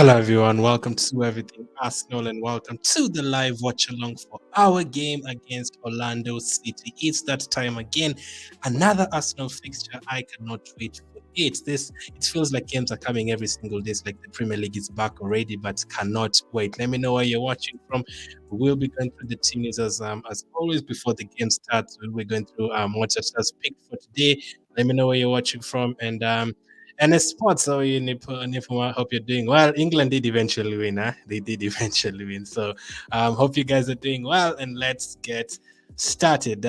Hello, everyone. Welcome to Everything Arsenal and welcome to the live watch along for our game against Orlando City. It's that time again. Another Arsenal fixture. I cannot wait for it. It feels like games are coming every single day. It's like the Premier League is back already, but cannot wait. Let me know where you're watching from. We will be going through the team news as always before the game starts. We'll be going through what just picked for today. Let me know where you're watching from and it's sports, so I hope you're doing well. England did eventually win, huh? They did eventually win. So hope you guys are doing well, and let's get started.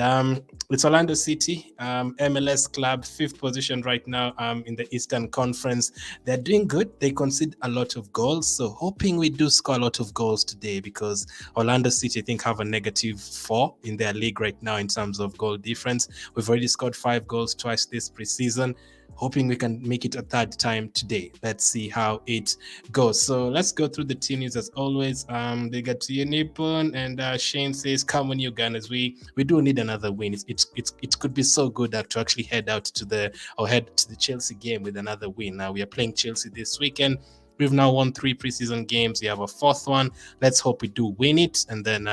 It's Orlando City, MLS club, fifth position right now in the Eastern Conference. They're doing good. They concede a lot of goals, so hoping we do score a lot of goals today because Orlando City, I think, have a -4 in their league right now in terms of goal difference. We've already scored 5 goals twice this preseason, hoping we can make it a third time today. Let's see how it goes. So let's go through the team news as always. They got Tierney and Shane says, "Come on, you Gunners. We do need another win. It could be so good to actually head to the Chelsea game with another win. Now we are playing Chelsea this weekend." We've now won 3 preseason games. We have a 4th one. Let's hope we do win it. And then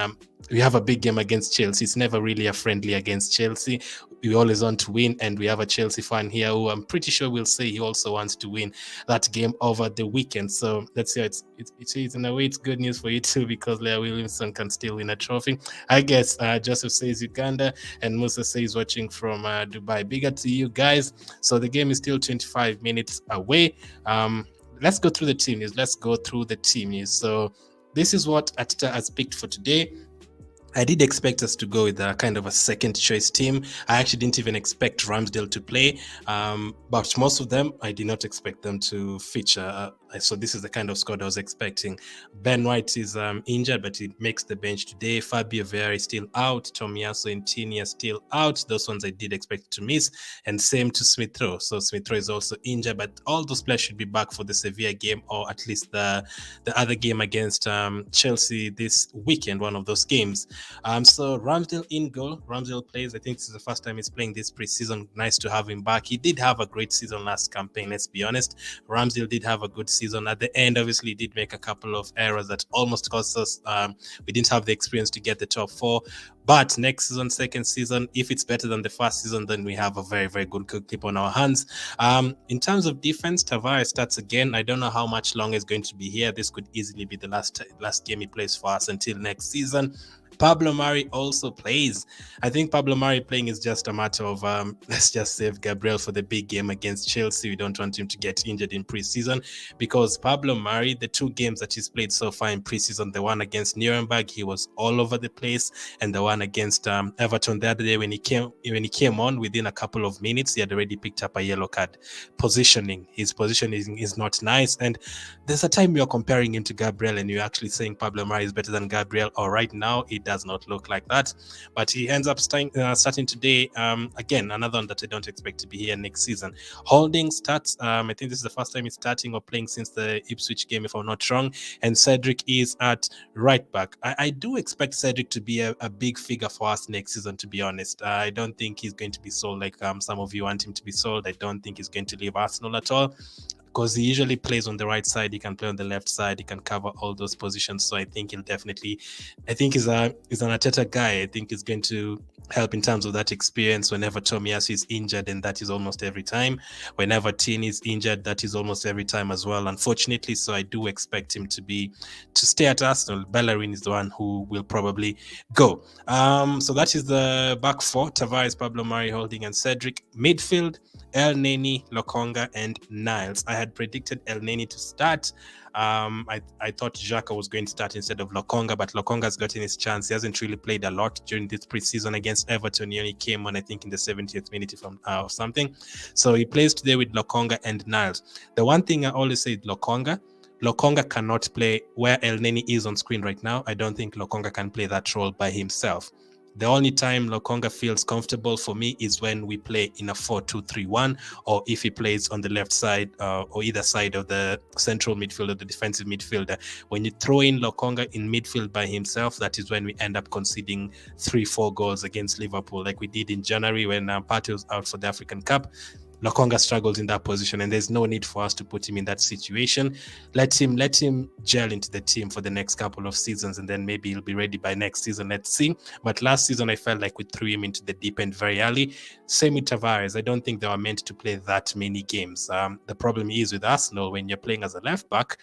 we have a big game against Chelsea. It's never really a friendly against Chelsea. We always want to win. And we have a Chelsea fan here who I'm pretty sure will say he also wants to win that game over the weekend. So let's see. It's in a way, it's good news for you too, because Leah Williamson can still win a trophy. I guess Joseph says Uganda and Musa says watching from Dubai. Bigger to you guys. So the game is still 25 minutes away. Let's go through the team news. So this is what Atita has picked for today. I did expect us to go with a kind of a second choice team. I actually didn't even expect Ramsdale to play, but most of them, I did not expect them to feature. So this is the kind of squad I was expecting. Ben White is injured, but he makes the bench today. Fabio Vieira is still out. Tomiyasu and Tierney are still out. Those ones I did expect to miss. And same to Smith Rowe. So Smith Rowe is also injured, but all those players should be back for the Sevilla game, or at least the other game against Chelsea this weekend, one of those games. So Ramsdale in goal. Ramsdale plays. I think this is the first time he's playing this preseason. Nice to have him back. He did have a great season last campaign, let's be honest. Ramsdale did have a good season. At the end, obviously, he did make a couple of errors that almost cost us. We didn't have the experience to get the top 4. But next season, second season, if it's better than the first season, then we have a very, very good clip on our hands. In terms of defense, Tavares starts again. I don't know how much longer he's going to be here. This could easily be the last game he plays for us until next season. Pablo Mari also plays. I think Pablo Mari playing is just a matter of let's just save Gabriel for the big game against Chelsea. We don't want him to get injured in preseason, because Pablo Mari, the 2 games that he's played so far in preseason, the one against Nuremberg, he was all over the place, and the one against Everton the other day, when he came on, within a couple of minutes, he had already picked up a yellow card. His positioning is not nice, and there's a time you're comparing him to Gabriel, and you're actually saying Pablo Mari is better than Gabriel. Or right now, it does not look like that, but he ends up starting today. Again, another one that I don't expect to be here next season. Holding starts. I think this is the first time he's starting or playing since the Ipswich game, if I'm not wrong. And Cedric is at right back. I do expect Cedric to be a big figure for us next season, to be honest. I don't think he's going to be sold like some of you want him to be sold. I don't think he's going to leave Arsenal at all, because he usually plays on the right side. He can play on the left side. He can cover all those positions. So I think he's an Arteta guy. I think he's going to help in terms of that experience. Whenever Tomiyasu is injured, and that is almost every time. Whenever Tierney is injured, that is almost every time as well, unfortunately. So I do expect him to stay at Arsenal. Bellerin is the one who will probably go. So that is the back 4: Tavares, Pablo Mari, Holding, and Cedric. Midfield: El Neni, Lokonga, and Niles. I had predicted El Neni to start. I thought Xhaka was going to start instead of Lokonga, but Lokonga's gotten his chance. He hasn't really played a lot during this preseason against Everton. He only came on, I think, in the 70th minute or something. So he plays today with Lokonga and Niles. The one thing I always say is Lokonga cannot play where El Neni is on screen right now. I don't think Lokonga can play that role by himself. The only time Lokonga feels comfortable for me is when we play in a 4-2-3-1, or if he plays on the left side or either side of the central midfielder, the defensive midfielder. When you throw in Lokonga in midfield by himself, that is when we end up conceding 3-4 goals against Liverpool, like we did in January when Partey was out for the African Cup. Lokonga struggles in that position, and there's no need for us to put him in that situation. Let him gel into the team for the next couple of seasons, and then maybe he'll be ready by next season. Let's see. But last season, I felt like we threw him into the deep end very early. Same with Tavares. I don't think they were meant to play that many games. The problem is with Arsenal, when you're playing as a left back,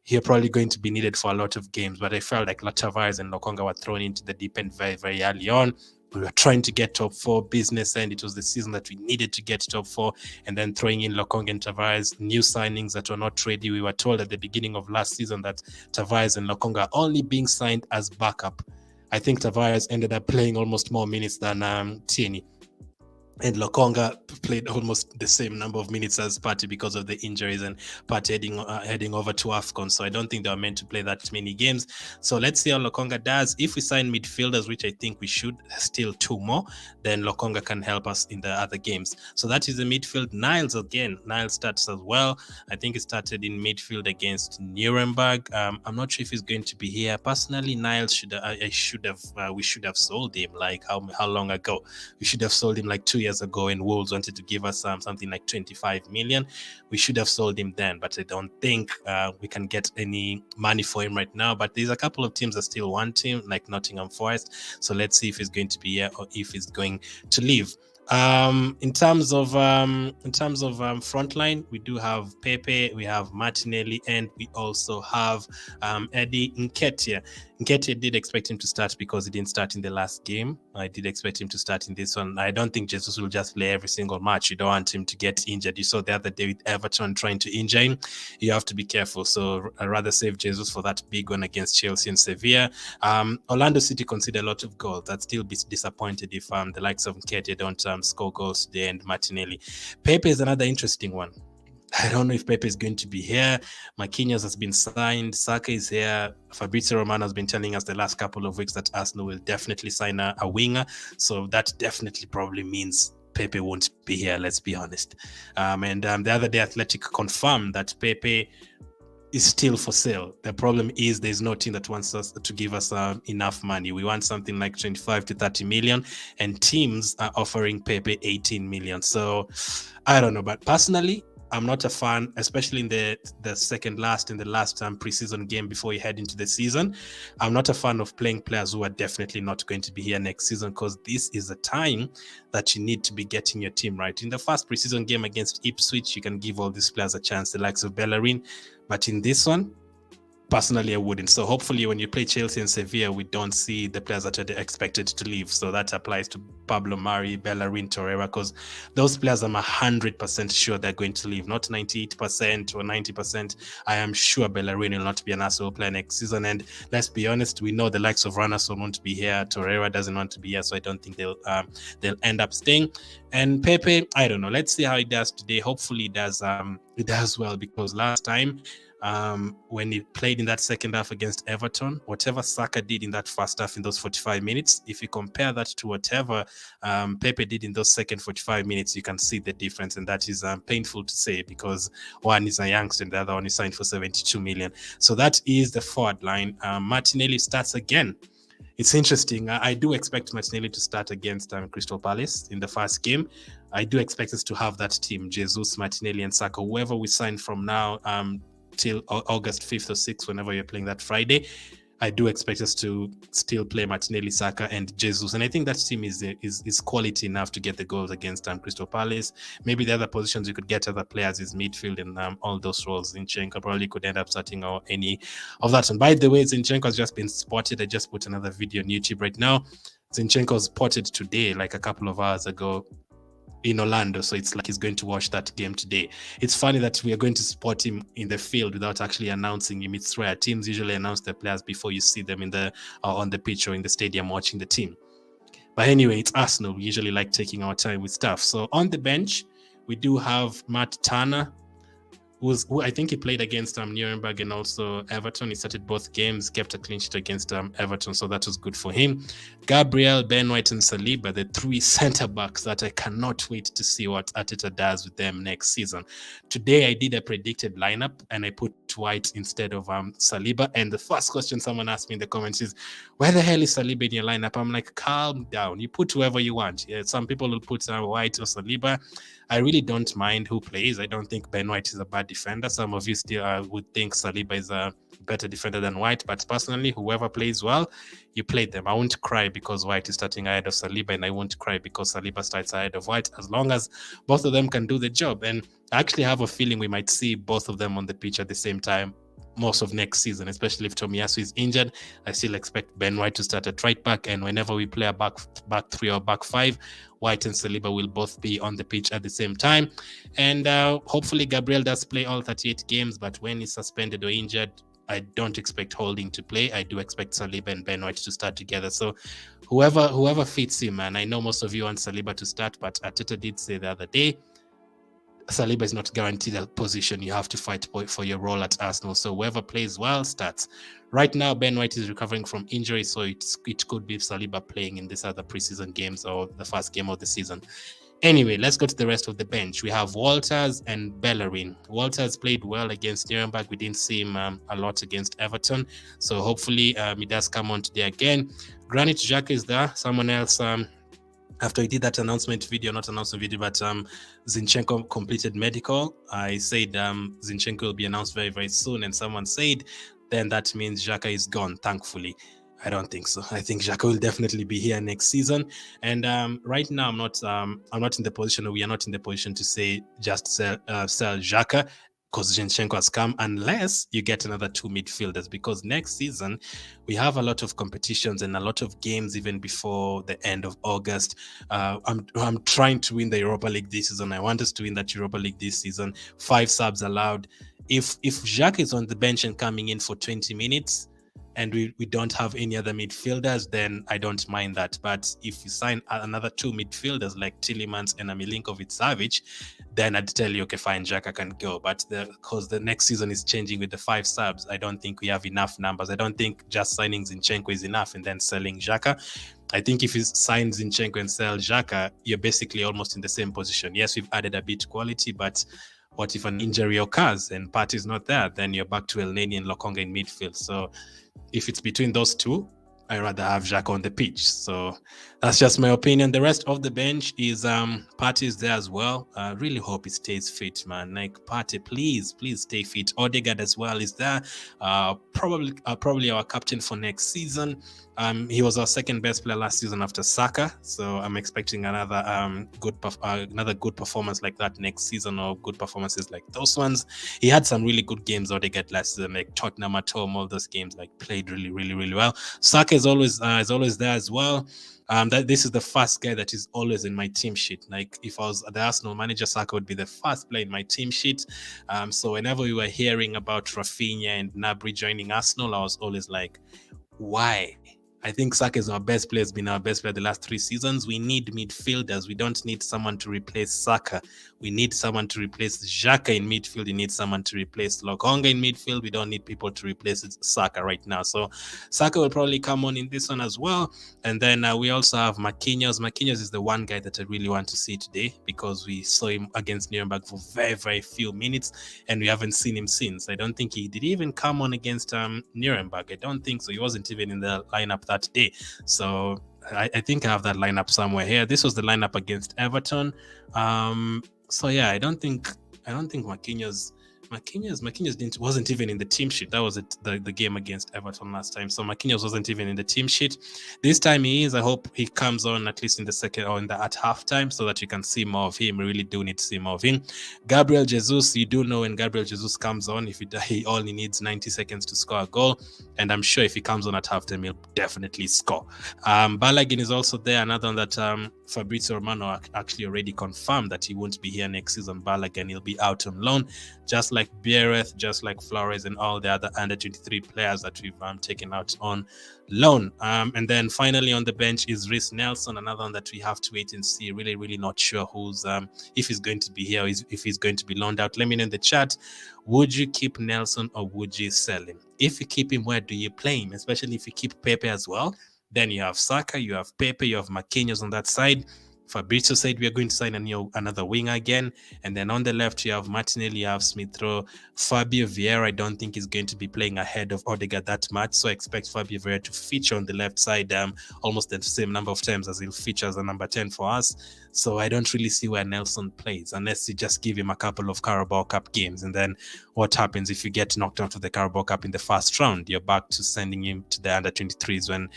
you're probably going to be needed for a lot of games. But I felt like Tavares and Lokonga were thrown into the deep end very, very early on. We were trying to get top four business, and it was the season that we needed to get top four. And then throwing in Lokonga and Tavares, new signings that were not ready. We were told at the beginning of last season that Tavares and Lokonga are only being signed as backup. I think Tavares ended up playing almost more minutes than Tierney. And Lokonga played almost the same number of minutes as Partey because of the injuries, and Partey heading over to AFCON. So I don't think they were meant to play that many games. So let's see how Lokonga does. If we sign midfielders, which I think we should, still 2 more, then Lokonga can help us in the other games. So that is the midfield. Niles again. Niles starts as well. I think he started in midfield against Nuremberg. I'm not sure if he's going to be here. Personally, Niles we should have sold him like how long ago? We should have sold him like 2 years ago, and Wolves wanted to give us something like 25 million. We should have sold him then, but I don't think we can get any money for him right now. But there's a couple of teams that still want him, like Nottingham Forest. So let's see if he's going to be here or if he's going to leave. In terms of frontline, we do have Pepe, we have Martinelli, and we also have Eddie Nketiah. Nketiah did expect him to start because he didn't start in the last game. I did expect him to start in this one. I don't think Jesus will just play every single match. You don't want him to get injured. You saw the other day with Everton trying to injure him. You have to be careful. So I'd rather save Jesus for that big one against Chelsea and Sevilla. Orlando City conceded a lot of goals. I'd still be disappointed if the likes of Nketiah don't score goals today, and Martinelli. Pepe is another interesting one. I don't know if Pepe is going to be here. Marquinhos has been signed. Saka is here. Fabrizio Romano has been telling us the last couple of weeks that Arsenal will definitely sign a winger. So that definitely probably means Pepe won't be here, let's be honest. And the other day, Athletic confirmed that Pepe is still for sale. The problem is there's no team that wants us to give us enough money. We want something like 25 to 30 million, and teams are offering Pepe 18 million. So I don't know, but personally, I'm not a fan, especially in the last preseason game before you head into the season. I'm not a fan of playing players who are definitely not going to be here next season, because this is a time that you need to be getting your team right. In the first preseason game against Ipswich, you can give all these players a chance, the likes of Bellerin. But in this one, personally, I wouldn't. So hopefully when you play Chelsea and Sevilla, we don't see the players that are expected to leave. So that applies to Pablo Mari, Bellerin, Torreira, because those players I'm 100% sure they're going to leave. Not 98% or 90%. I am sure Bellerin will not be an Arsenal player next season. And let's be honest, we know the likes of Ranason won't be here. Torreira doesn't want to be here, so I don't think they'll end up staying. And Pepe, I don't know. Let's see how he does today. Hopefully he does well, because last time when he played in that second half against Everton, whatever Saka did in that first half in those 45 minutes, if you compare that to whatever Pepe did in those second 45 minutes, you can see the difference. And that is painful to say, because one is a youngster and the other one is signed for 72 million. So that is the forward line. Martinelli starts again. It's interesting. I do expect Martinelli to start against Crystal Palace in the first game. I do expect us to have that team, Jesus, Martinelli, and Saka, whoever we sign from now till August 5th or 6th, whenever you're playing that Friday. I do expect us to still play Martinelli, Saka, and Jesus. And I think that team is quality enough to get the goals against Crystal Palace. Maybe the other positions you could get other players is midfield and all those roles. Zinchenko probably could end up starting or any of that. And by the way, Zinchenko has just been spotted. I just put another video on YouTube right now. Zinchenko was spotted today, like a couple of hours ago, in Orlando, so it's like he's going to watch that game today. It's funny that we are going to spot him in the field without actually announcing him. It's rare. Teams usually announce their players before you see them in the on the pitch or in the stadium watching the team. But anyway, it's Arsenal. We usually like taking our time with stuff. So on the bench, we do have Matt Turner. who I think he played against Nuremberg and also Everton. He started both games, kept a clean sheet against Everton, so that was good for him. Gabriel, Ben White, and Saliba, the three centre backs that I cannot wait to see what Arteta does with them next season. Today I did a predicted lineup and I put White instead of Saliba. And the first question someone asked me in the comments is, "Where the hell is Saliba in your lineup?" I'm like, calm down. You put whoever you want. Yeah, some people will put White or Saliba. I really don't mind who plays. I don't think Ben White is a bad defender. Some of you still would think Saliba is a better defender than White, but personally, whoever plays well, you play them. I won't cry because White is starting ahead of Saliba, and I won't cry because Saliba starts ahead of White, as long as both of them can do the job. And I actually have a feeling we might see both of them on the pitch at the same time most of next season, especially if Tomiyasu is injured. I still expect Ben White to start at right back, and whenever we play a back three or back five, White and Saliba will both be on the pitch at the same time. And hopefully Gabriel does play all 38 games, but when he's suspended or injured, I don't expect Holding to play. I do expect Saliba and Ben White to start together. So whoever fits him, man. I know most of you want Saliba to start, but Arteta did say the other day, Saliba is not guaranteed a position. You have to fight for your role at Arsenal. So whoever plays well starts. Right now, Ben White is recovering from injury, so it could be Saliba playing in this other preseason games or the first game of the season. Anyway, let's go to the rest of the bench. We have Walters and Bellerin. Walters played well against Nuremberg. We didn't see him a lot against Everton, so hopefully he does come on today again. Granit Xhaka is there. Someone else... after we did that but Zinchenko completed medical. I said Zinchenko will be announced very, very soon, and someone said then that means Xhaka is gone. Thankfully, I don't think so. I think Xhaka will definitely be here next season. And right now, I'm not in the position, or we are not in the position to say just sell Xhaka, because Zinchenko has come, unless you get another two midfielders, because next season we have a lot of competitions and a lot of games even before the end of August. I'm trying to win the Europa League this season. I want us to win that Europa League this season. 5 subs allowed. If Xhaka is on the bench and coming in for 20 minutes and we don't have any other midfielders, then I don't mind that. But if you sign another 2 midfielders like Tielemans and Milinkovic-Savic, then I'd tell you, okay, fine, Xhaka can go. But because the next season is changing with the 5 subs, I don't think we have enough numbers. I don't think just signing Zinchenko is enough and then selling Xhaka. I think if you sign Zinchenko and sell Xhaka, you're basically almost in the same position. Yes, we've added a bit quality, but what if an injury occurs and Partey's not there? Then you're back to Elneny and Lokonga in midfield. So if it's between those two, I'd rather have Xhaka on the pitch. So that's just my opinion. The rest of the bench is Partey is there as well. I really hope he stays fit, man. Like, Partey, please stay fit. Odegaard as well is there. Probably our captain for next season. He was our second best player last season after Saka, so I'm expecting another good performance like that next season, or good performances like those ones. He had some really good games Odegaard last season, like Tottenham at home, all those games, like played really, really, really well. Saka is always there as well. This is the first guy that is always in my team sheet. Like, if I was the Arsenal manager, Saka would be the first player in my team sheet. So whenever we were hearing about Rafinha and Gnabry joining Arsenal, I was always like, why? I think Saka is our best player, has been our best player the last 3 seasons. We need midfielders. We don't need someone to replace Saka. We need someone to replace Xhaka in midfield. We need someone to replace Lokonga in midfield. We don't need people to replace Saka right now. So Saka will probably come on in this one as well. And then we also have Marquinhos. Marquinhos is the one guy that I really want to see today, because we saw him against Nuremberg for very, very few minutes and we haven't seen him since. I don't think he did even come on against Nuremberg. I don't think so. He wasn't even in the lineup that day. So I think I have that lineup somewhere here. This was the lineup against Everton. So yeah, I don't think Marquinhos wasn't even in the team sheet. That was the game against Everton last time. So Marquinhos wasn't even in the team sheet. This time he is. I hope he comes on at least in the second or at halftime, so that you can see more of him. We really do need to see more of him. Gabriel Jesus, you do know when Gabriel Jesus comes on, if he only needs 90 seconds to score a goal, and I'm sure if he comes on at halftime, he'll definitely score. Balogun is also there, another one that Fabrizio Romano actually already confirmed that he won't be here next season. Balogun, he'll be out on loan, just like like Biereth, just like Flores and all the other under 23 players that we've taken out on loan. And then finally on the bench is Rhys Nelson, another one that we have to wait and see. Really not sure who's if he's going to be here or if he's going to be loaned out. Let me know in the chat. Would you keep Nelson or would you sell him? If you keep him, where do you play him? Especially if you keep Pepe as well. Then you have Saka, you have Pepe, you have Marquinhos on that side. Fabrizio said we are going to sign another winger again. And then on the left, you have Martinelli, you have Smith Rowe. Fabio Vieira, I don't think is going to be playing ahead of Odegaard that much. So I expect Fabio Vieira to feature on the left side almost the same number of times as he'll feature as a number 10 for us. So I don't really see where Nelson plays unless you just give him a couple of Carabao Cup games. And then what happens if you get knocked out of the Carabao Cup in the first round? You're back to sending him to the under 23s when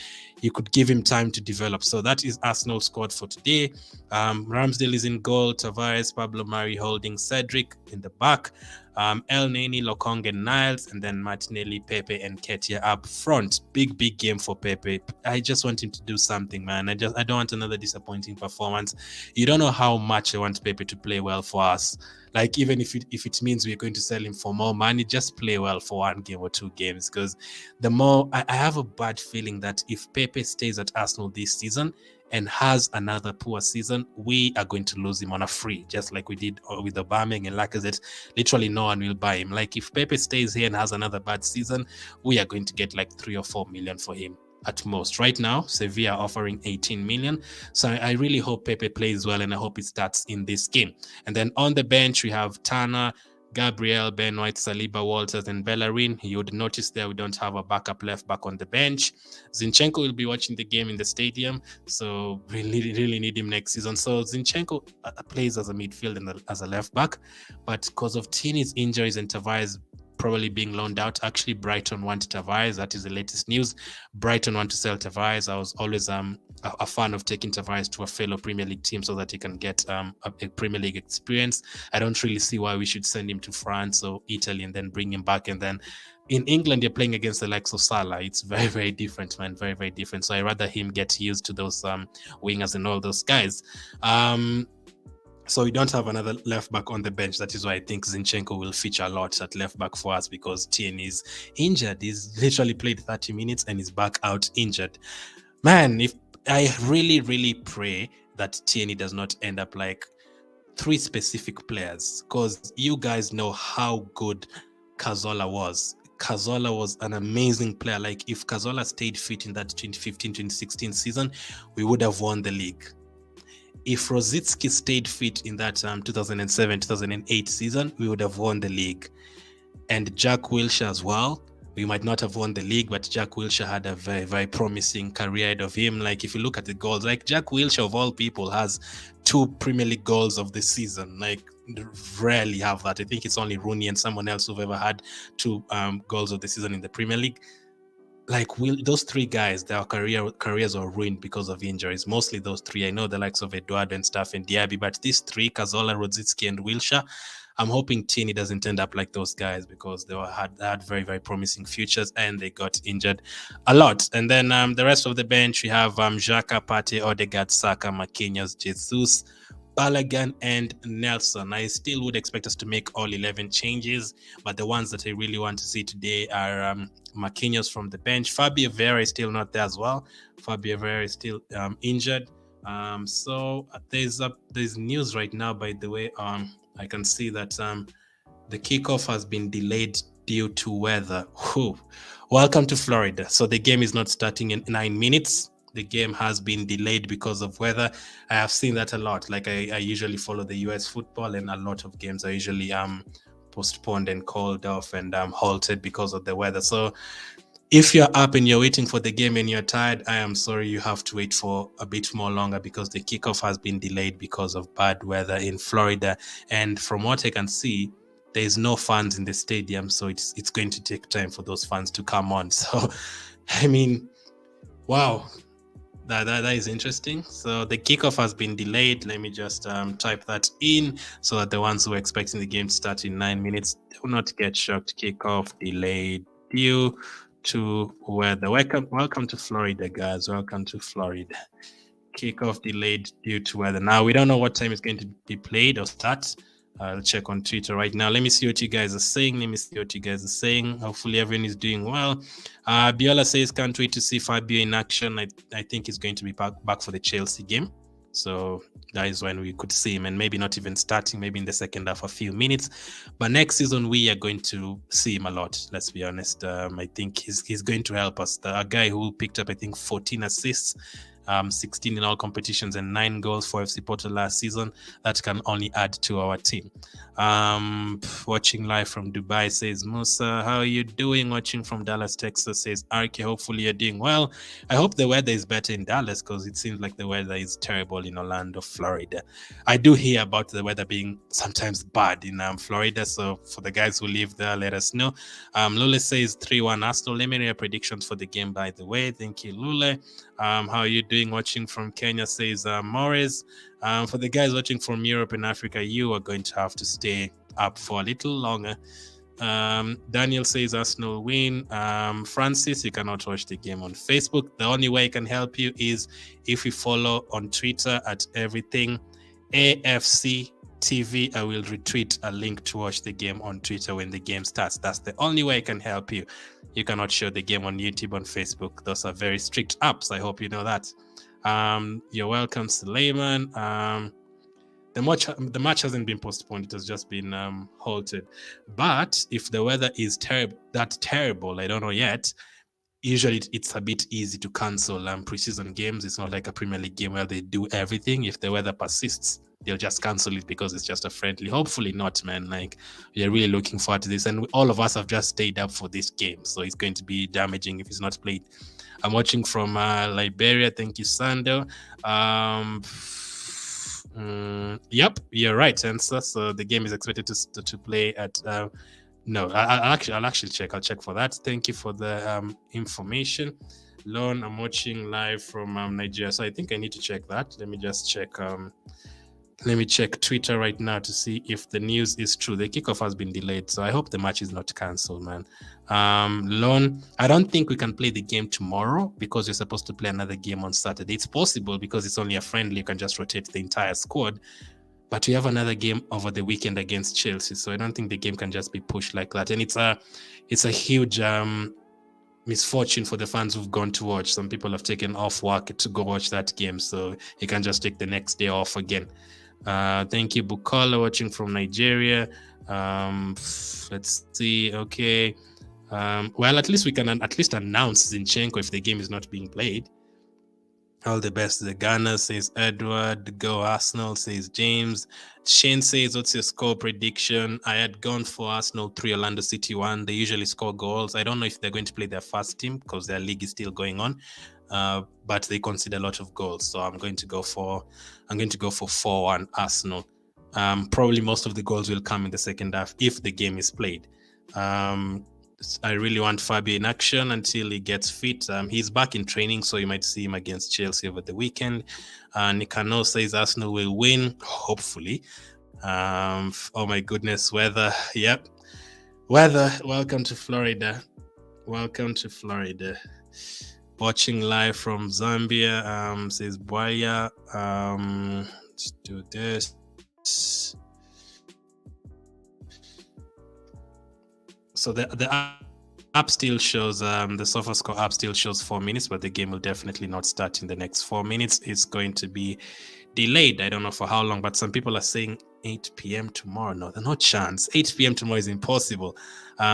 you could give him time to develop. So that is Arsenal's squad for today. Ramsdale is in goal, Tavares, Pablo Mari holding Cedric in the back, El Neni, Lokong and Niles, and then Martinelli, Pepe and Nketiah up front. Big game for Pepe. I just want him to do something, man. I don't want another disappointing performance. You don't know how much I want Pepe to play well for us. Like, even if it means we're going to sell him for more money, just play well for one game or two games. Because the more I have a bad feeling that if Pepe stays at Arsenal this season and has another poor season, we are going to lose him on a free, just like we did with Aubameyang and Lacazette. Literally no one will buy him. Like, if Pepe stays here and has another bad season, we are going to get like 3 or 4 million for him at most. Right now, Sevilla are offering 18 million. So I really hope Pepe plays well, and I hope it starts in this game. And then on the bench, we have Tana, Gabriel, Ben White, Saliba, Walters, and Bellerin. You would notice there we don't have a backup left back on the bench. Zinchenko will be watching the game in the stadium, so we really need him next season. So Zinchenko plays as a midfield and as a left back, but because of Tierney's injuries and Tavares probably being loaned out, actually Brighton want Tavares. That is the latest news. Brighton want to sell Tavares. I was always a fan of taking Tavares to a fellow Premier League team so that he can get a Premier League experience. I don't really see why we should send him to France or Italy and then bring him back. And then in England, you're playing against the likes of Salah. It's very different, man. Very different. So I rather him get used to those wingers and all those guys. So we don't have another left back on the bench. That is why I think Zinchenko will feature a lot at left back for us, because Tierney is injured. He's literally played 30 minutes and is back out injured. Man, if I really pray that Tierney does not end up like 3 specific players, because you guys know how good Cazorla was. Cazorla was an amazing player. Like, if Cazorla stayed fit in that 2015-2016 season, we would have won the league. If Rosicki stayed fit in that 2007-2008 season, we would have won the league. And Jack Wilshere as well. We might not have won the league, but Jack Wilshere had a very promising career ahead of him. Like, if you look at the goals, like Jack Wilshere of all people has 2 Premier League goals of the season. Like, rarely have that. I think it's only Rooney and someone else who've ever had 2 goals of the season in the Premier League. Like, those 3 guys, their careers are ruined because of injuries. Mostly those 3. I know the likes of Eduardo and stuff and Diaby, but these 3, Cazorla, Rosicki, and Wilshere, I'm hoping Tierney doesn't end up like those guys, because they had very promising futures and they got injured a lot. And then the rest of the bench, we have Xhaka, Partey, Odegaard, Saka, Marquinhos, Jesus, Balogun, and Nelson. I still would expect us to make all 11 changes, but the ones that I really want to see today are Marquinhos from the bench. Fabio Vieira is still not there as well. Fabio Vieira is still injured. So there's news right now, by the way. I can see that the kickoff has been delayed due to weather. Welcome to Florida. So the game is not starting in 9 minutes. The game has been delayed because of weather. I have seen that a lot. Like, I usually follow the US football, and a lot of games are usually postponed and called off and halted because of the weather. So if you're up and you're waiting for the game and you're tired, I am sorry, you have to wait for a bit more longer, because the kickoff has been delayed because of bad weather in Florida. And from what I can see, there's no fans in the stadium, so it's going to take time for those fans to come on. So, I mean, wow. That is interesting. So the kickoff has been delayed. Let me just type that in so that the ones who are expecting the game to start in 9 minutes do not get shocked. Kickoff delayed due to weather. Welcome to Florida, guys. Welcome to Florida. Kickoff delayed due to weather. Now, we don't know what time it's going to be played or start, I'll check on Twitter right now. Let me see what you guys are saying. Hopefully everyone is doing well. Biola says, can't wait to see Fabio in action. I think he's going to be back for the Chelsea game. So that is when we could see him, and maybe not even starting, maybe in the second half, a few minutes. But next season, we are going to see him a lot. Let's be honest. I think he's going to help us. A guy who picked up, I think, 14 assists, 16 in all competitions, and 9 goals for FC Porto last season. That can only add to our team. Watching live from Dubai, says Musa. How are you doing? Watching from Dallas, Texas, says Arke. Hopefully you're doing well. I hope the weather is better in Dallas, because it seems like the weather is terrible in Orlando, Florida. I do hear about the weather being sometimes bad in Florida, so for the guys who live there, let us know. Lule says 3-1 Arsenal. Let me know your predictions for the game, by the way. Thank you, Lule. How are you doing? Watching from Kenya, says Morris. For the guys watching from Europe and Africa, you are going to have to stay up for a little longer. Daniel says Arsenal win. Francis, you cannot watch the game on Facebook. The only way I can help you is if you follow on Twitter at everything AFC TV. I will retweet a link to watch the game on Twitter when the game starts. That's the only way I can help you. You cannot show the game on YouTube, on Facebook. Those are very strict apps. I hope you know that. You're welcome, Suleiman. The match hasn't been postponed. It has just been halted. But if the weather is that terrible, I don't know yet. Usually it's a bit easy to cancel preseason games. It's not like a Premier League game where they do everything. If the weather persists, they'll just cancel it because it's just a friendly. Hopefully not, man. Like, we're really looking forward to this, and all of us have just stayed up for this game, so it's going to be damaging if it's not played. I'm watching from Liberia. Thank you, Sando. Yep, you're right, Answer. So the game is expected to play at no, I'll actually check. I'll check for that. Thank you for the information. Lon, I'm watching live from Nigeria, so I think I need to check that. Let me just check. Let me check Twitter right now to see if the news is true. The kickoff has been delayed, so I hope the match is not cancelled, man. Lon, I don't think we can play the game tomorrow because you're supposed to play another game on Saturday. It's possible because it's only a friendly. You can just rotate the entire squad. But we have another game over the weekend against Chelsea, so I don't think the game can just be pushed like that. And it's a huge misfortune for the fans who've gone to watch. Some people have taken off work to go watch that game, so you can just take the next day off again. Thank you, Bukola, watching from Nigeria. Let's see. Okay. Well, at least we can at least announce Zinchenko if the game is not being played. All the best. The Ghana, says Edward. Go Arsenal, says James. Shane says, what's your score prediction? I had gone for Arsenal 3, Orlando City 1. They usually score goals. I don't know if they're going to play their first team because their league is still going on. But they concede a lot of goals. So I'm going to go for 4-1 Arsenal. Probably most of the goals will come in the second half if the game is played. I really want Fabio in action until he gets fit. He's back in training, so you might see him against Chelsea over the weekend. Nikano says Arsenal will win, hopefully. Oh my goodness, weather. Yep. Weather. Welcome to Florida. Watching live from Zambia, says Bwaya. Let's do this. So the app still shows, the SofaScore app still shows 4 minutes, but the game will definitely not start in the next 4 minutes. It's going to be delayed. I don't know for how long, but some people are saying 8 p.m. tomorrow. No, there's no chance. 8 p.m. tomorrow is impossible.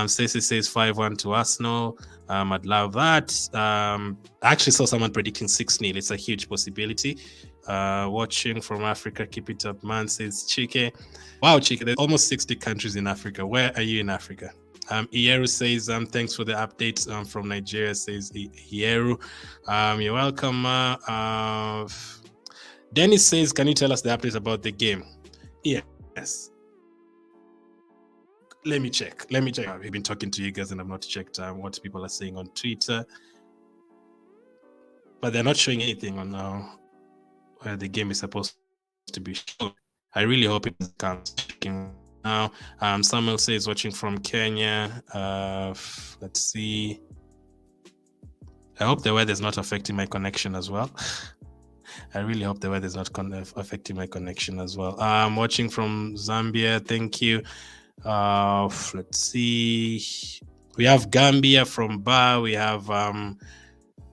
Stacey says 5-1 to Arsenal. I'd love that. I actually saw someone predicting 6-0. It's a huge possibility. Watching from Africa, keep it up, man, says Chike. Wow, Chike, there's almost 60 countries in Africa. Where are you in Africa? Ieru says, thanks for the updates from Nigeria, says Ieru. You're welcome. Dennis says, can you tell us the updates about the game? Yes. Let me check. I've been talking to you guys and I've not checked what people are saying on Twitter. But they're not showing anything on where the game is supposed to be shown. I really hope it comes now. Samuel says, watching from Kenya. Let's see. I hope the weather is not affecting my connection as well. I really hope the weather is not affecting my connection as well. I'm watching from Zambia. Thank you. Let's see. We have Gambia from Bar. We have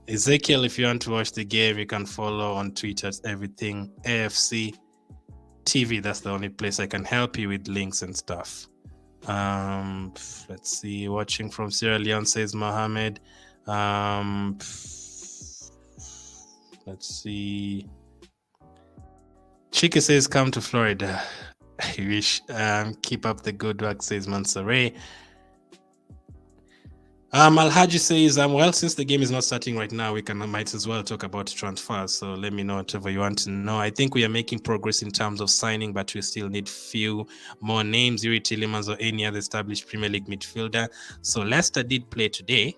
Ezekiel. If you want to watch the game, you can follow on Twitter. It's everything AFC TV. That's the only place I can help you with links and stuff. Let's see. Watching from Sierra Leone, says Mohammed. Let's see. Chika says, come to Florida. I wish. Keep up the good work, says Mansaray. Alhaji says, well, since the game is not starting right now, we might as well talk about transfers. So let me know whatever you want to know. I think we are making progress in terms of signing, but we still need few more names. Yuri Tillemans or any other established Premier League midfielder. So Leicester did play today,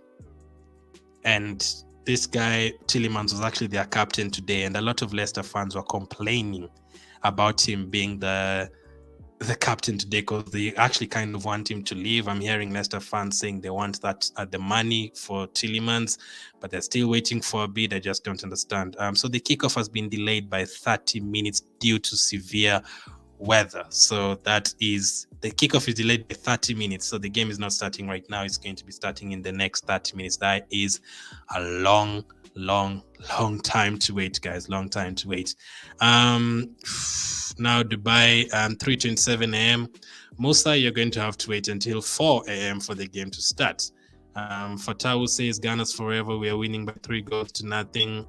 and this guy Tillemans was actually their captain today, and a lot of Leicester fans were complaining about him being the captain today because they actually kind of want him to leave. I'm hearing Leicester fans saying they want that the money for Tillemans, but they're still waiting for a bid. I just don't understand. So the kickoff has been delayed by 30 minutes due to severe weather. So that is, the kickoff is delayed by 30 minutes. So the game is not starting right now. It's going to be starting in the next 30 minutes. That is a long time to wait, guys. Long time to wait. Now Dubai, 3:27 a.m. Musa, you're going to have to wait until 4 a.m. for the game to start. Fatawu says, Ghana's forever. We are winning by 3-0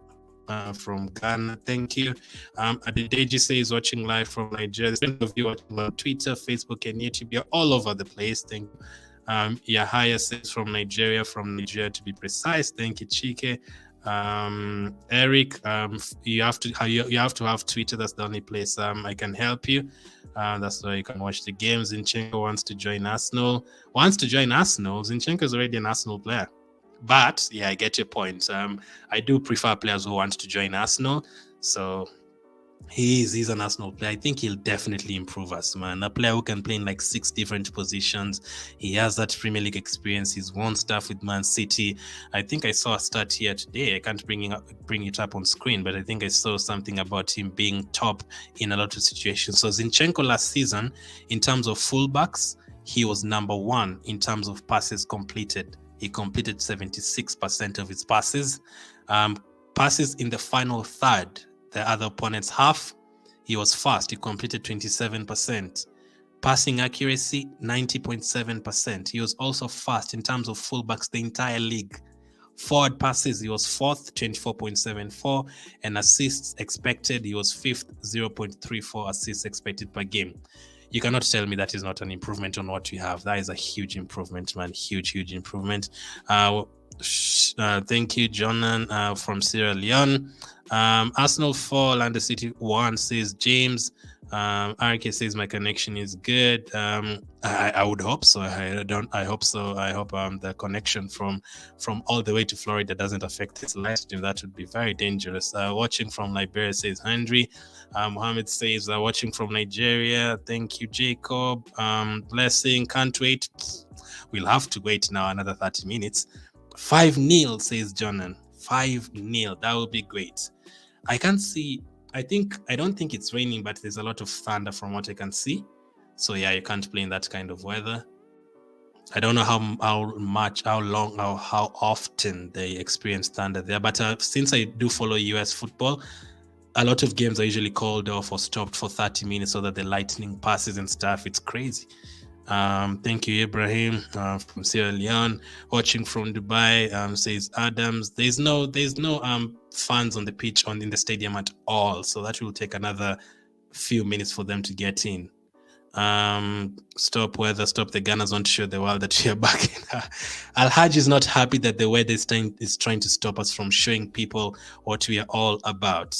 from Ghana. Thank you. Adedeji says, watching live from Nigeria. There's plenty of you watching on Twitter, Facebook, and YouTube. You're all over the place. Thank you. Yahaya says, from Nigeria to be precise. Thank you, Chike. Eric, you have to have Twitter. That's the only place I can help you. That's where you can watch the games. Zinchenko wants to join Arsenal. Zinchenko is already an Arsenal player. But yeah, I get your point. I do prefer players who want to join Arsenal. So he's an Arsenal player. I think he'll definitely improve us, man. A player who can play in like 6 different positions. He has that Premier League experience. He's won stuff with Man City. I think I saw a stat here today. I can't bring it up on screen, but I think I saw something about him being top in a lot of situations. So Zinchenko last season, in terms of fullbacks, he was number 1 in terms of passes completed. He completed 76% of his passes. Passes in the final third, the other opponent's half, he was fast. He completed 27%. Passing accuracy, 90.7%. He was also fast in terms of fullbacks, the entire league. Forward passes, he was 4th, 24.74. And assists expected, he was 5th, 0.34 assists expected per game. You cannot tell me that is not an improvement on what we have. That is a huge improvement, man. Huge improvement. Thank you, Jonan from Sierra Leone. Arsenal 4, Orlando City 1, says James. RK says my connection is good. I would hope so. I hope so. I hope the connection from all the way to Florida doesn't affect this live stream. That would be very dangerous. Watching from Liberia, says Henry. Mohammed says watching from Nigeria. Thank you, Jacob. Blessing. Can't wait. We'll have to wait now another 30 minutes. 5-0, says Jonan. 5-0. That would be great. I can't see. I don't think it's raining, but there's a lot of thunder from what I can see. So yeah, you can't play in that kind of weather. I don't know how often they experience thunder there. But since I do follow US football, a lot of games are usually called off or stopped for 30 minutes so that the lightning passes and stuff. It's crazy. Thank you, Ibrahim, from Sierra Leone. Watching from Dubai, says Adams. There's no fans on the pitch in the stadium at all, so that will take another few minutes for them to get in. Stop the Gunners want to show the world that we are back in. Al-Hajj is not happy that the weather is trying to stop us from showing people what we are all about.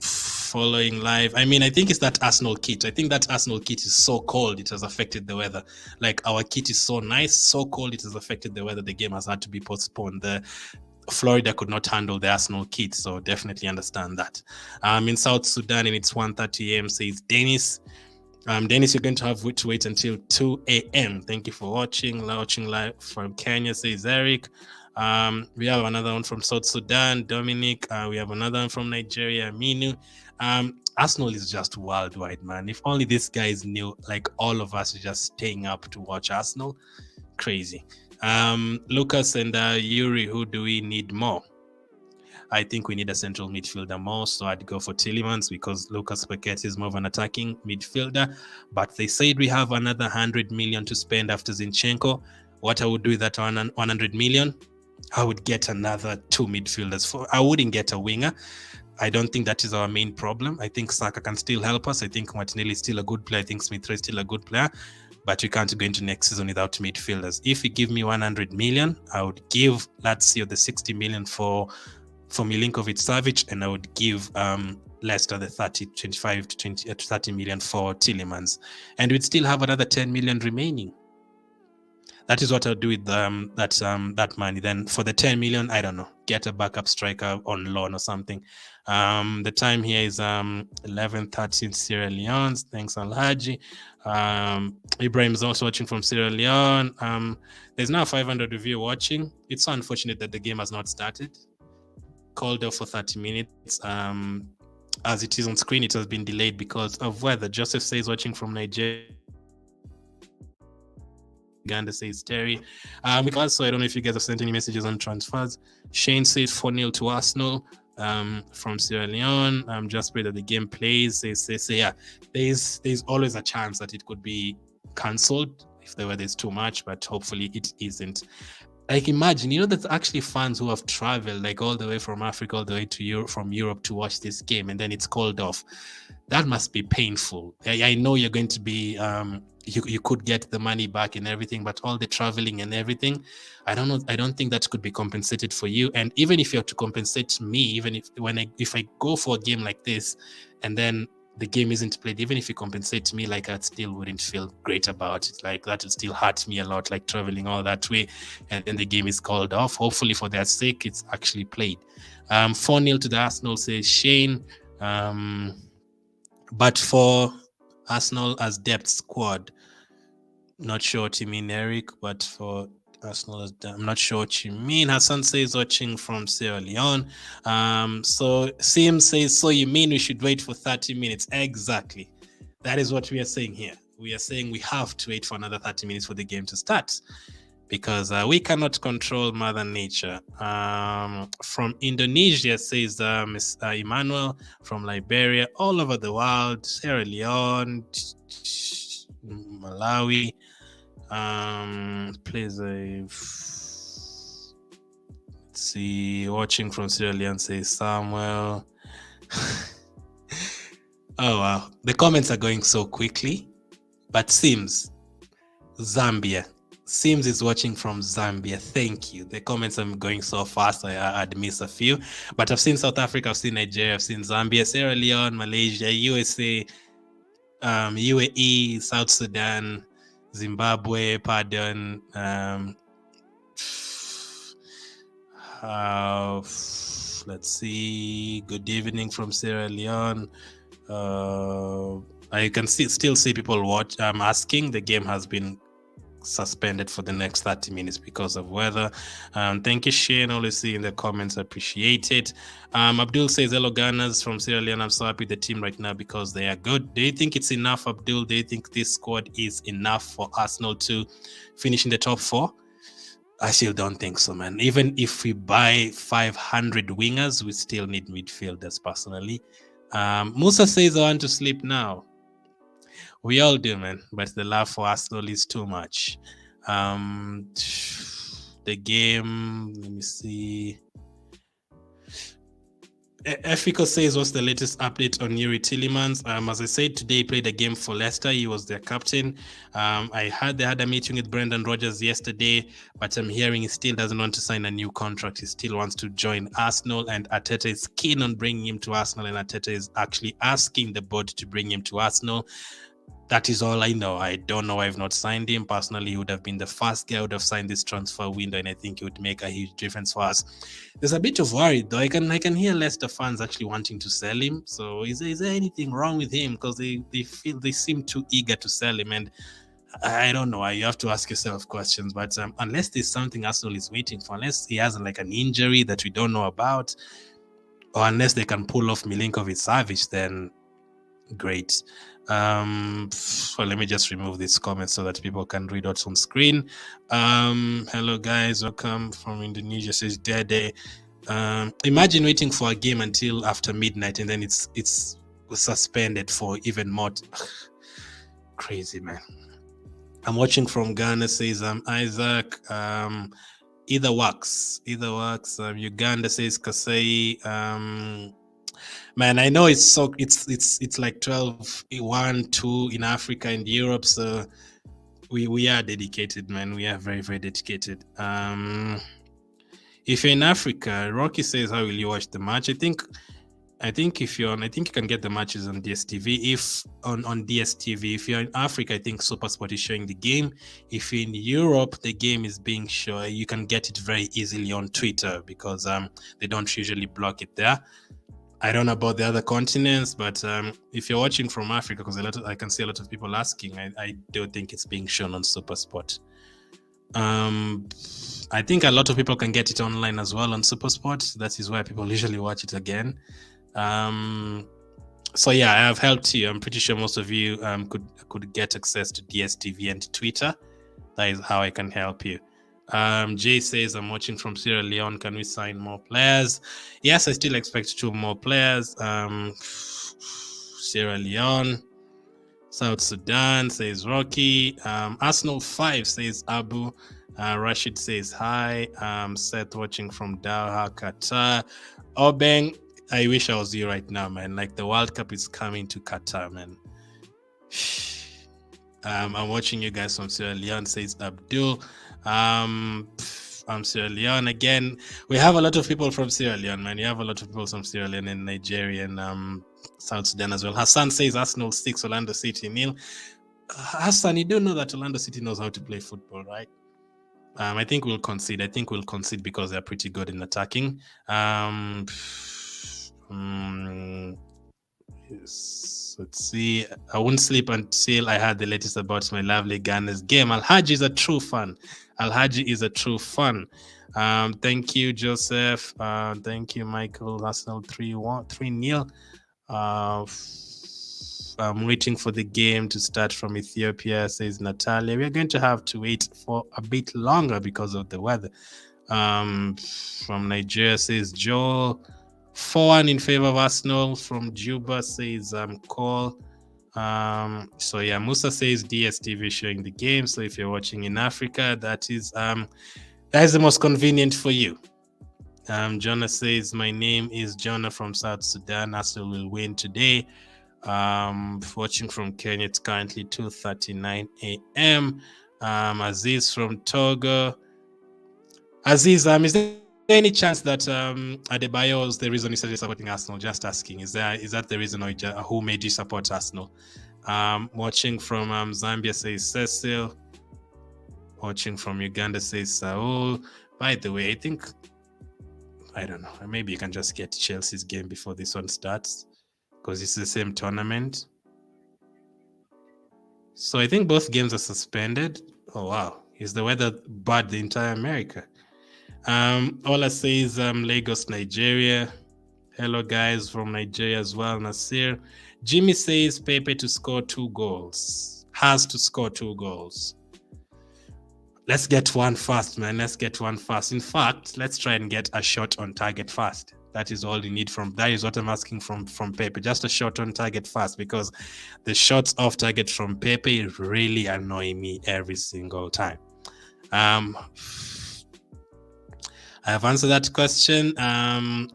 Following live, I think it's that Arsenal kit. I think that Arsenal kit is so cold it has affected the weather. Like, our kit is so nice, so cold it has affected the weather. The game has had to be postponed. The Florida could not handle the Arsenal kit, so definitely understand that. In South Sudan, and it's 1:30 a.m. says Dennis. Dennis, you're going to have to wait until 2 a.m. Thank you for watching live from Kenya, says Eric. We have another one from South Sudan, Dominic. We have another one from Nigeria, Minu. Arsenal is just worldwide, man. If only these guys knew, like all of us are just staying up to watch Arsenal. Crazy. Lucas and Yuri, who do we need more? I think we need a central midfielder more, so I'd go for Tielemans because Lucas Paqueta is more of an attacking midfielder. But they said we have another 100 million to spend after Zinchenko. What I would do with that 100 million, I would get another 2 midfielders. I wouldn't get a winger. I don't think that is our main problem. I think Saka can still help us. I think Martinelli is still a good player. I think Smith Rowe is still a good player. But we can't go into next season without midfielders. If you give me 100 million, I would give Lazio the 60 million for Milinkovic-Savic, and I would give Leicester the 25 to 30 million for Tielemans, and we'd still have another 10 million remaining. That is what I'll do with that money. Then for the 10 million, I don't know, get a backup striker on loan or something. The time here is 11:30 in Sierra Leone. Thanks, Alhaji. Ibrahim is also watching from Sierra Leone. There's now 500 of you watching. It's so unfortunate that the game has not started. Called off for 30 minutes. As it is on screen, it has been delayed because of weather. Joseph says watching from Nigeria. Uganda says Terry. Also, I don't know if you guys have sent any messages on transfers. Shane says 4-0 to Arsenal from Sierra Leone. Just pray that the game plays. They say yeah, there's always a chance that it could be cancelled if there's too much, but hopefully it isn't. Like imagine, there's actually fans who have traveled like all the way from Africa, all the way to Europe, from Europe to watch this game, and then it's called off. That must be painful. I know you're going to be, you could get the money back and everything, but all the traveling and everything, I don't know. I don't think that could be compensated for you. And even if you have to compensate me, even if I go for a game like this, and then the game isn't played, even if you compensate me, like I still wouldn't feel great about it. Like that would still hurt me a lot, like traveling all that way and then the game is called off. Hopefully for their sake, it's actually played. 4-0 to the Arsenal, says Shane. But for Arsenal as depth squad, not sure what you mean, Eric, but for Arsenal, I'm not sure what you mean. Hassan says watching from Sierra Leone. So Sim says, so you mean we should wait for 30 minutes? Exactly. That is what we are saying here. We are saying we have to wait for another 30 minutes for the game to start because we cannot control Mother Nature. From Indonesia, says Ms. Emmanuel. From Liberia, all over the world, Sierra Leone, Malawi. Please, let's see, watching from Sierra Leone, says Samuel. Oh wow, the comments are going so quickly. But Sims, Zambia. Sims is watching from Zambia. Thank you. The comments are going so fast, I'd miss a few. But I've seen South Africa, I've seen Nigeria, I've seen Zambia, Sierra Leone, Malaysia, USA, UAE, South Sudan, Zimbabwe, pardon. Let's see. Good evening from Sierra Leone. I can still see people asking. The game has been suspended for the next 30 minutes because of weather. Thank you, Shane. Always see in the comments. Appreciate it. Abdul says, hello, Gunners from Sierra Leone. I'm so happy with the team right now because they are good. Do you think it's enough, Abdul? Do you think this squad is enough for Arsenal to finish in the top 4? I still don't think so, man. Even if we buy 500 wingers, we still need midfielders, personally. Musa says, I want to sleep now. We all do, man, but the love for Arsenal is too much. The game, let me see. Efiko says, what's the latest update on Yuri Tielemans? As I said, today he played a game for Leicester. He was their captain. I heard they had a meeting with Brendan Rodgers yesterday, but I'm hearing he still doesn't want to sign a new contract. He still wants to join Arsenal, and Arteta is keen on bringing him to Arsenal, and Arteta is actually asking the board to bring him to Arsenal. That is all I know. I don't know why I've not signed him. Personally, he would have been the first guy who would have signed this transfer window, and I think it would make a huge difference for us. There's a bit of worry, though. I can hear Leicester fans actually wanting to sell him. So is there anything wrong with him? Because they seem too eager to sell him, and I don't know. You have to ask yourself questions. But unless there's something Arsenal is waiting for, unless he has like an injury that we don't know about, or unless they can pull off Milinkovic-Savic, then great. So let me just remove this comment so that people can read what's on screen. Hello guys, welcome from Indonesia, says Dede. Imagine waiting for a game until after midnight and then it's suspended for even more. Crazy, man. I'm watching from Ghana, says Isaac. Either works. Uganda, says Kasei. Man, I know it's like 12-1-2 in Africa and Europe, so we are dedicated, man. We are very, very dedicated. If you're in Africa, Rocky says, how will you watch the match? I think if you're on, I think you can get the matches on DSTV. If on DSTV, if you're in Africa, I think SuperSport is showing the game. If you're in Europe, the game is being shown. You can get it very easily on Twitter because they don't usually block it there. I don't know about the other continents, but if you're watching from Africa, because I can see a lot of people asking, I don't think it's being shown on SuperSport. I think a lot of people can get it online as well on SuperSport. That is where people usually watch it again. So yeah, I have helped you. I'm pretty sure most of you could get access to DSTV and Twitter. That is how I can help you. Jay says, I'm watching from Sierra Leone. Can we sign more players? Yes, I still expect 2 more players. Sierra Leone. South Sudan, says Rocky. Arsenal 5, says Abu. Rashid says hi. Seth watching from Doha, Qatar. Obeng, I wish I was you right now, man. Like the World Cup is coming to Qatar, man. I'm watching you guys from Sierra Leone, says Abdul. I'm Sierra Leone again. We have a lot of people from Sierra Leone, man. You have a lot of people from Sierra Leone and Nigeria and South Sudan as well. Hassan says Arsenal 6, Orlando City 0. Hassan, you do know that Orlando City knows how to play football, right? I think we'll concede. Because they're pretty good in attacking. Yes, let's see. I won't sleep until I had the latest about my lovely Ghana's game. Alhaji is a true fan. Thank you, Joseph. Thank you, Michael. Arsenal 3-0. I'm waiting for the game to start from Ethiopia, says Natalia. We're going to have to wait for a bit longer because of the weather. From Nigeria, says Joel. 4-1 in favor of Arsenal. From Juba, says Cole. So yeah, Musa says DSTV showing the game. So if you're watching in Africa, that is the most convenient for you. Jonah says, my name is Jonah from South Sudan. Arsenal will win today. Watching from Kenya, it's currently 2:39 a.m. Aziz from Togo. Aziz, is there any chance that Adebayo is the reason you started supporting Arsenal? Just asking. Is that the reason, or who made you support Arsenal? Watching from Zambia, says Cecil. Watching from Uganda, says Saul. By the way, I don't know. Maybe you can just get Chelsea's game before this one starts, because it's the same tournament. So I think both games are suspended. Oh wow, is the weather bad the entire America? Ola says Lagos, Nigeria. Hello guys from Nigeria as well. Nasir. Jimmy says Pepe to score 2 goals. Has to score 2 goals. Let's get one fast, man. In fact, let's try and get a shot on target fast. That is all you need that is what I'm asking from Pepe. Just a shot on target fast, because the shots off target from Pepe really annoy me every single time. I have answered that question. I'm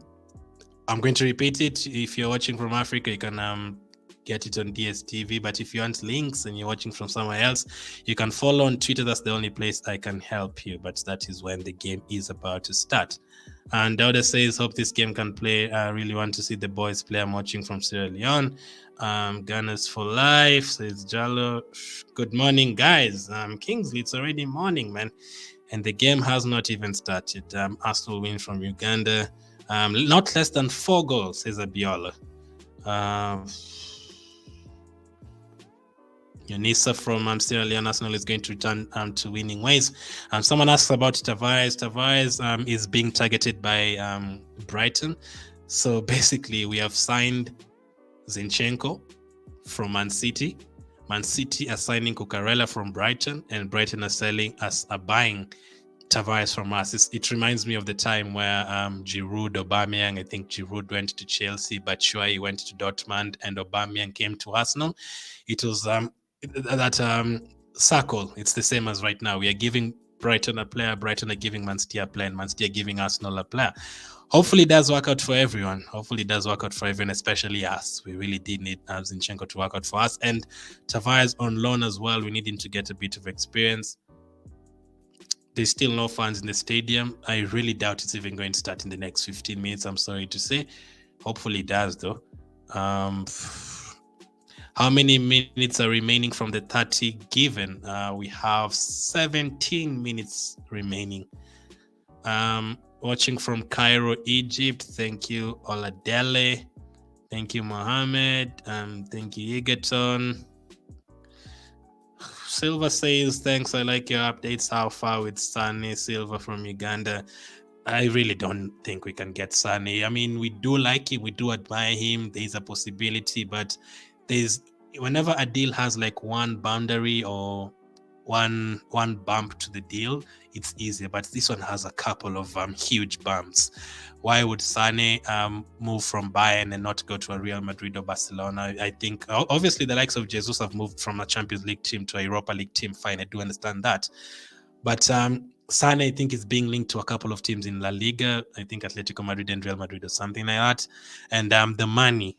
going to repeat it. If you're watching from Africa, you can get it on DSTV. But if you want links and you're watching from somewhere else, you can follow on Twitter. That's the only place I can help you. But that is when the game is about to start. And Dauda says, hope this game can play. I really want to see the boys play. I'm watching from Sierra Leone. Gunners for life, says Jalo. Good morning, guys. Kingsley, it's already morning, man. And the game has not even started. Arsenal win from Uganda. Not less than 4 goals, says Abiola. Yonisa from Sierra Leone Arsenal is going to return to winning ways. Someone asks about Tavares. Tavares is being targeted by Brighton. So basically, we have signed Zinchenko from Man City. Man City are signing Cucurella from Brighton, and Brighton are buying Tavares from us. It reminds me of the time where Giroud, Aubameyang, I think Giroud went to Chelsea, Batshuayi went to Dortmund, and Aubameyang came to Arsenal. It was that circle. It's the same as right now. We are giving Brighton a player, Brighton are giving Man City a player, and Man City are giving Arsenal a player. Hopefully it does work out for everyone. Especially us. We really did need Zinchenko to work out for us. And Tavares on loan as well. We need him to get a bit of experience. There's still no fans in the stadium. I really doubt it's even going to start in the next 15 minutes, I'm sorry to say. Hopefully it does, though. How many minutes are remaining from the 30 given? We have 17 minutes remaining. Watching from Cairo, Egypt. Thank you, Oladele. Thank you, Mohammed. Thank you, Egerton. Silva says, thanks, I like your updates. How far with Sane? Silva from Uganda. I really don't think we can get Sane. I mean, we do like him, we do admire him. There's a possibility, but whenever a deal has like one boundary or one bump to the deal, it's easier. But this one has a couple of huge bumps. Why would Sane move from Bayern and not go to a Real Madrid or Barcelona? I think obviously the likes of Jesus have moved from a Champions League team to a Europa League team. Fine, I do understand that. But Sane, I think, is being linked to a couple of teams in La Liga. I think Atletico Madrid and Real Madrid or something like that. And the money.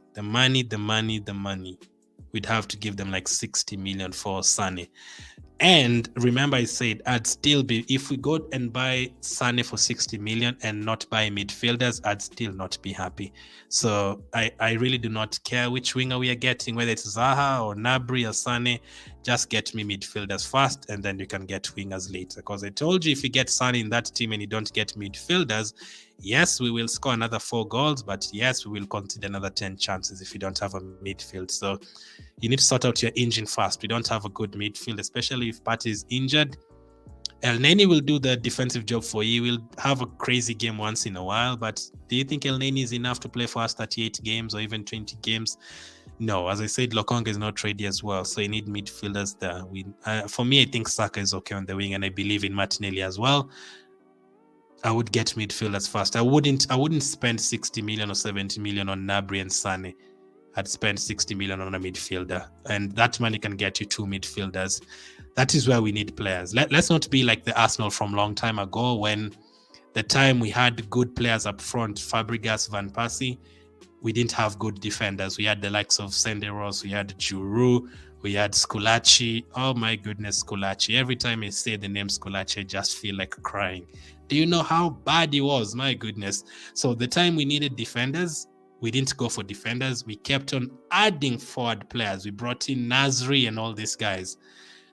We'd have to give them like 60 million for Sane. And remember, I said I'd still be, if we go and buy Sane for 60 million and not buy midfielders, I'd still not be happy. So I really do not care which winger we are getting, whether it's Zaha or Gnabry or Sane. Just get me midfielders first, and then you can get wingers later. Because I told you, if you get Sane in that team and you don't get midfielders, yes, we will score another 4 goals, but yes, we will concede another 10 chances if you don't have a midfield. So you need to sort out your engine fast. We don't have a good midfield, especially if Partey is injured. Elneny will do the defensive job for you. We'll have a crazy game once in a while, but do you think Elneny is enough to play for us 38 games or even 20 games? No, as I said, Lokonga is not ready as well, so you need midfielders there. For me, I think Saka is okay on the wing, and I believe in Martinelli as well. I would get midfielders first. I wouldn't spend 60 million or 70 million on Gnabry and Sane. I'd spend 60 million on a midfielder, and that money can get you 2 midfielders. That is where we need players. Let's not be like the Arsenal from long time ago, when the time we had good players up front, Fabregas, Van Persie. We didn't have good defenders. We had the likes of Senderos, we had Giroud, we had Scolacci. Oh my goodness, Scolacci. Every time I say the name Scolacci, I just feel like crying. Do you know how bad he was? My goodness. So the time we needed defenders, we didn't go for defenders. We kept on adding forward players. We brought in Nasri and all these guys.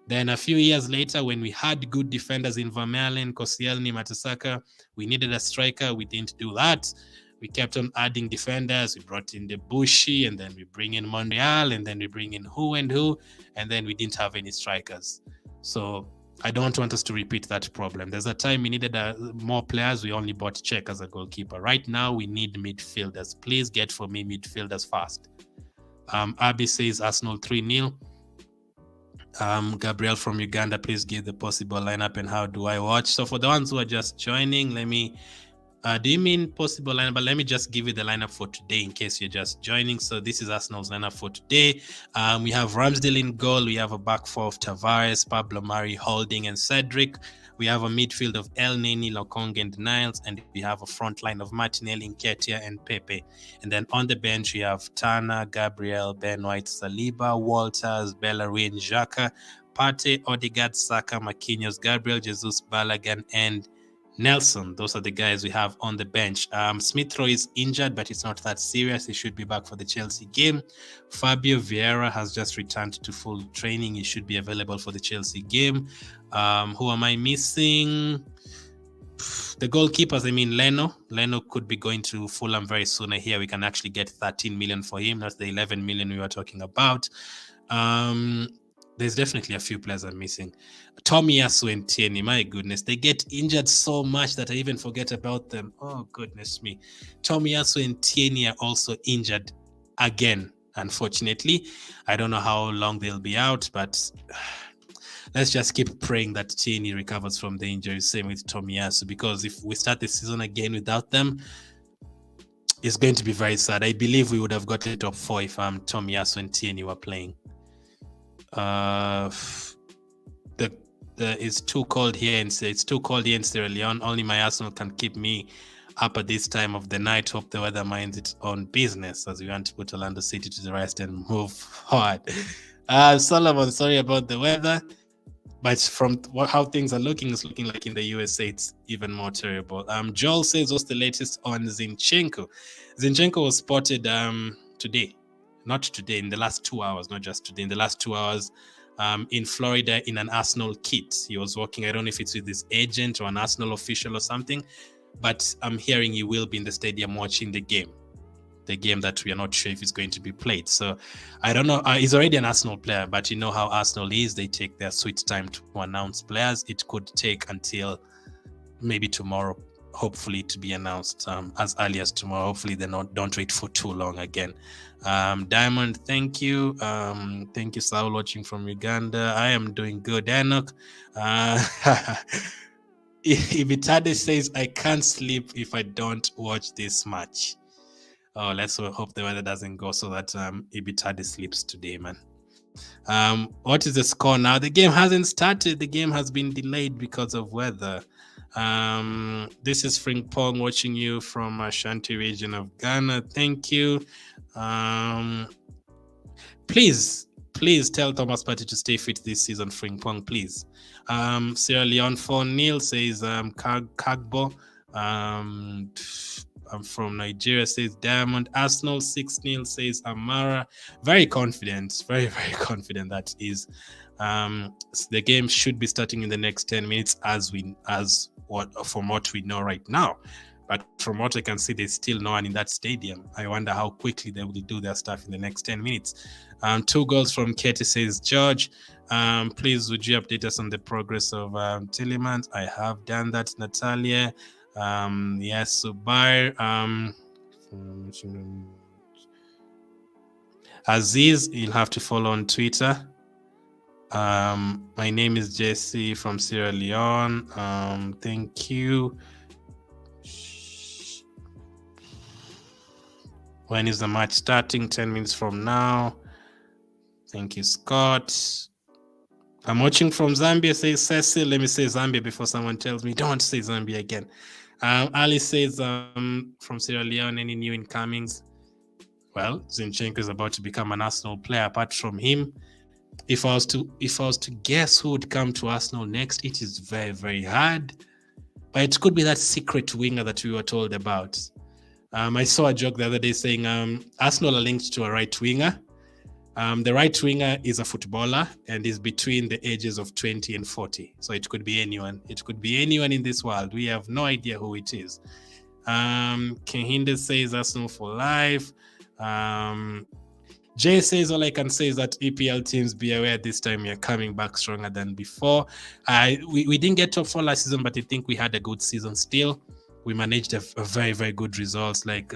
Then a few years later, when we had good defenders in Vermaelen, Koscielny, Mertesacker, we needed a striker. We didn't do that. We kept on adding defenders. We brought in Debussy, and then we bring in Monreal, and then we bring in who, and then we didn't have any strikers. So I don't want us to repeat that problem. There's a time we needed more players. We only bought Czech as a goalkeeper. Right now, we need midfielders. Please get for me midfielders fast. Abi says Arsenal 3-0. Gabriel from Uganda, please give the possible lineup and how do I watch. So for the ones who are just joining, do you mean possible lineup? But let me just give you the lineup for today in case you're just joining. So this is Arsenal's lineup for today. We have Ramsdale in goal. We have a back four of Tavares, Pablo Mari, Holding, and Cedric. We have a midfield of Elneny, Lokonga, and Niles, and we have a front line of Martinelli, Nketiah, and Pepe. And then on the bench, we have Tana, Gabriel, Ben White, Saliba, Walters, Bellerin, Xhaka, Partey, Odegaard, Saka, Marquinhos, Gabriel Jesus, Balogun, and Nelson. Those are the guys we have on the bench. Smith Rowe is injured, but it's not that serious. He should be back for the Chelsea game. Fabio Vieira has just returned to full training. He should be available for the Chelsea game. Who am I missing? The goalkeepers, Leno could be going to Fulham very soon. I hear we can actually get 13 million for him. That's the 11 million we were talking about. there's definitely a few players I'm missing. Tomiyasu and Tierney, my goodness, they get injured so much that I even forget about them. Oh, goodness me. Tomiyasu and Tierney are also injured again, unfortunately. I don't know how long they'll be out, but let's just keep praying that Tierney recovers from the injury. Same with Tomiyasu, because if we start the season again without them, it's going to be very sad. I believe we would have got the top 4 if Tomiyasu and Tierney were playing. It's too cold here in Sierra Leone. Only my Arsenal can keep me up at this time of the night. Hope the weather minds its own business as we want to put Orlando City to the rest and move forward. Solomon, sorry about the weather, but from how things are looking, it's looking like in the USA it's even more terrible. Joel says, what's the latest on Zinchenko? Zinchenko was spotted today, not today, in the last 2 hours, not just today, in the last 2 hours, in Florida in an Arsenal kit. He was walking, I don't know if it's with his agent or an Arsenal official or something, but I'm hearing he will be in the stadium watching the game that we are not sure if it's going to be played. So I don't know. He's already an Arsenal player, but you know how Arsenal is. They take their sweet time to announce players. It could take until maybe tomorrow, hopefully, to be announced as early as tomorrow. Hopefully they don't wait for too long again. Diamond, thank you. Thank you, Saul, watching from Uganda. I am doing good. Enoch. Ibitade says, I can't sleep if I don't watch this match. Oh, let's hope the weather doesn't go so that Ibitade sleeps today, man. What is the score now? The game hasn't started. The game has been delayed because of weather. This is Frimpong watching you from Ashanti region of Ghana. Thank you. Please tell Thomas Partey to stay fit this season, Frimpong, please. Sierra Leone 4-0 says Kagbo. I'm from Nigeria, says Diamond. Arsenal 6-0 says Amara. Very confident, very, very confident that is. The game should be starting in the next 10 minutes from what we know right now. But from what I can see, there's still no one in that stadium. I wonder how quickly they will do their stuff in the next 10 minutes. 2 goals from Nketiah, says George. Please, would you update us on the progress of Tillemans? I have done that, Natalia. Yes, Subair. Aziz, you'll have to follow on Twitter. My name is Jesse from Sierra Leone. Thank you. When is the match starting? 10 minutes from now. Thank you, Scott. I'm watching from Zambia, says Cecil. Let me say Zambia before someone tells me don't say Zambia again. Ali says from Sierra Leone, any new incomings? Well, Zinchenko is about to become an Arsenal player. Apart from him, if I was to guess who would come to Arsenal next, it is very, very hard. But it could be that secret winger that we were told about. I saw a joke the other day saying Arsenal are linked to a right winger. The right winger is a footballer and is between the ages of 20 and 40. So it could be anyone. It could be anyone in this world. We have no idea who it is. Kenhinde says Arsenal for life. Jay says, all I can say is that EPL teams, be aware this time we are coming back stronger than before. We didn't get top 4 last season, but I think we had a good season still. We managed a very, very good results. Like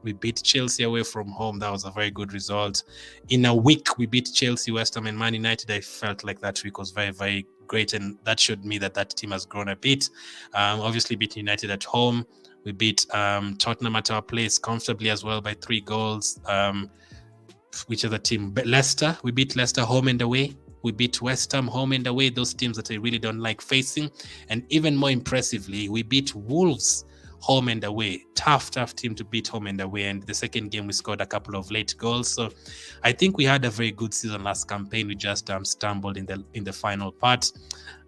we beat Chelsea away from home. That was a very good result. In a week, we beat Chelsea, West Ham, and Man United. I felt like that week was very, very great, and that showed me that team has grown a bit. Obviously, beat United at home. We beat Tottenham at our place comfortably as well by 3 goals. Which other team? Leicester. We beat Leicester home and away. We beat West Ham home and away, those teams that I really don't like facing. And even more impressively, we beat Wolves home and away. Tough team to beat home and away. And the second game, we scored a couple of late goals. So I think we had a very good season last campaign. We just stumbled in the final part.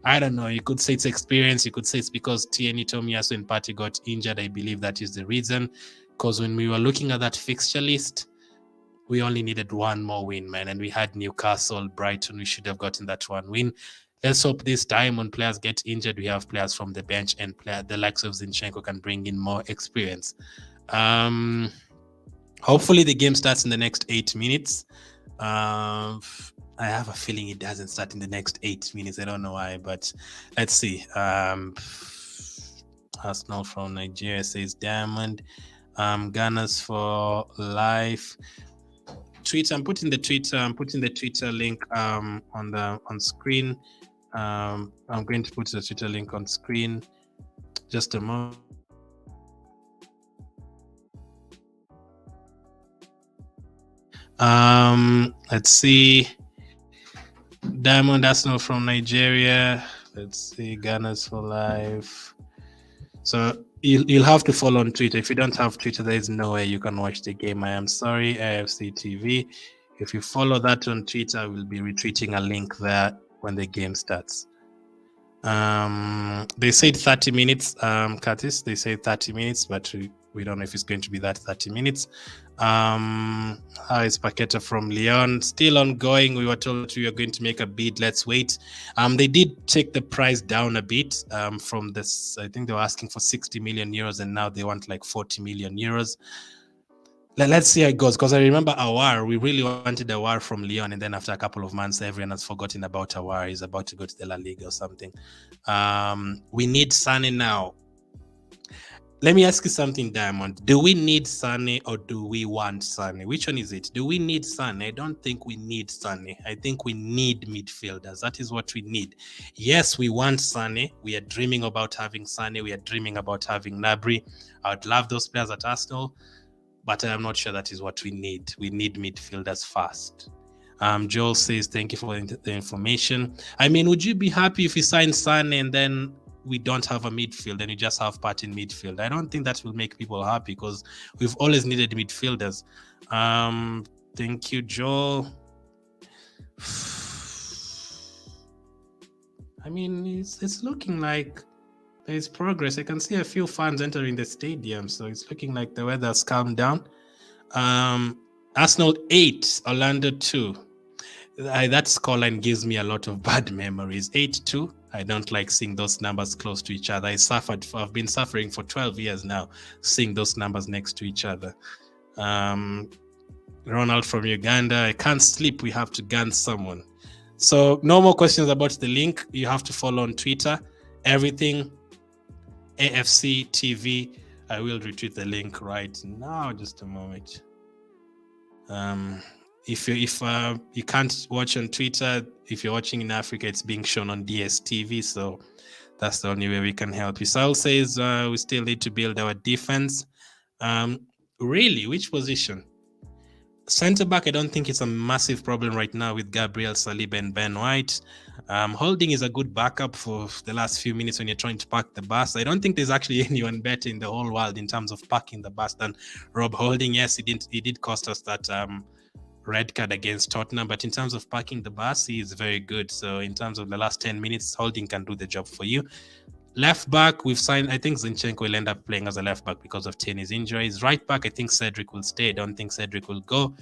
I don't know. You could say it's experience. You could say it's because Tierney, Tomiyasu, and Partey got injured. I believe that is the reason. Because when we were looking at that fixture list, we only needed one more win, man. And we had Newcastle, Brighton. We should have gotten that one win. Let's hope this time when players get injured, we have players from the bench and the likes of Zinchenko can bring in more experience. Hopefully the game starts in the next 8 minutes. I have a feeling it doesn't start in the next 8 minutes. I don't know why, but let's see. Arsenal from Nigeria says Diamond. Gunners for life. Twitter. I'm putting the Twitter link on screen. I'm going to put the Twitter link on screen. Just a moment. Let's see. Diamond Arsenal from Nigeria. Let's see. Gunners for life. So you'll have to follow on Twitter. If you don't have Twitter, there is no way you can watch the game. I am sorry, AFC TV. If you follow that on Twitter, I will be retweeting a link there when the game starts. They said 30 minutes, Curtis. They said 30 minutes, but we don't know if it's going to be that 30 minutes. How is Paqueta from Lyon? Still ongoing. We were told we were going to make a bid. Let's wait. They did take the price down a bit from this. I think they were asking for 60 million euros, and now they want like 40 million euros. Let's see how it goes, because I remember Aouar. We really wanted Aouar from Lyon, and then after a couple of months, everyone has forgotten about Aouar. He's about to go to the La Liga or something. We need Sane now. Let me ask you something, Diamond. Do we need Sane or do we want Sane? Which one is it? Do we need Sane? I don't think we need Sane. I think we need midfielders. That is what we need. Yes, we want Sane. We are dreaming about having Sane. We are dreaming about having Gnabry. I would love those players at Arsenal, but I am not sure that is what we need. We need midfielders fast. Joel says, thank you for the information. I mean, would you be happy if we sign Sane and then we don't have a midfield and we just have Partey in midfield? I don't think that will make people happy, because we've always needed midfielders. Thank you, Joel. I mean, it's looking like there's progress. I can see a few fans entering the stadium, so it's looking like the weather's calmed down. Arsenal 8, Orlando 2. That scoreline gives me a lot of bad memories. 8-2. I don't like seeing those numbers close to each other. I've been suffering for 12 years now, seeing those numbers next to each other. Ronald from Uganda, I can't sleep. We have to gun someone. So no more questions about the link. You have to follow on Twitter. Everything AFC TV. I will retweet the link right now. Just a moment. If you can't watch on Twitter, if you're watching in Africa, it's being shown on DSTV, so that's the only way we can help you. Saul says we still need to build our defense. Really, which position? Centre back, I don't think it's a massive problem right now with Gabriel, Saliba, and Ben White. Holding is a good backup for the last few minutes when you're trying to park the bus. I don't think there's actually anyone better in the whole world in terms of parking the bus than Rob Holding. Yes, he did cost us that red card against Tottenham, but in terms of parking the bus, he is very good. So in terms of the last 10 minutes, Holding can do the job for you. Left back, we've signed, I think Zinchenko will end up playing as a left back because of Tierney's injuries. Right back, I think Cedric will stay. I don't think Cedric will go.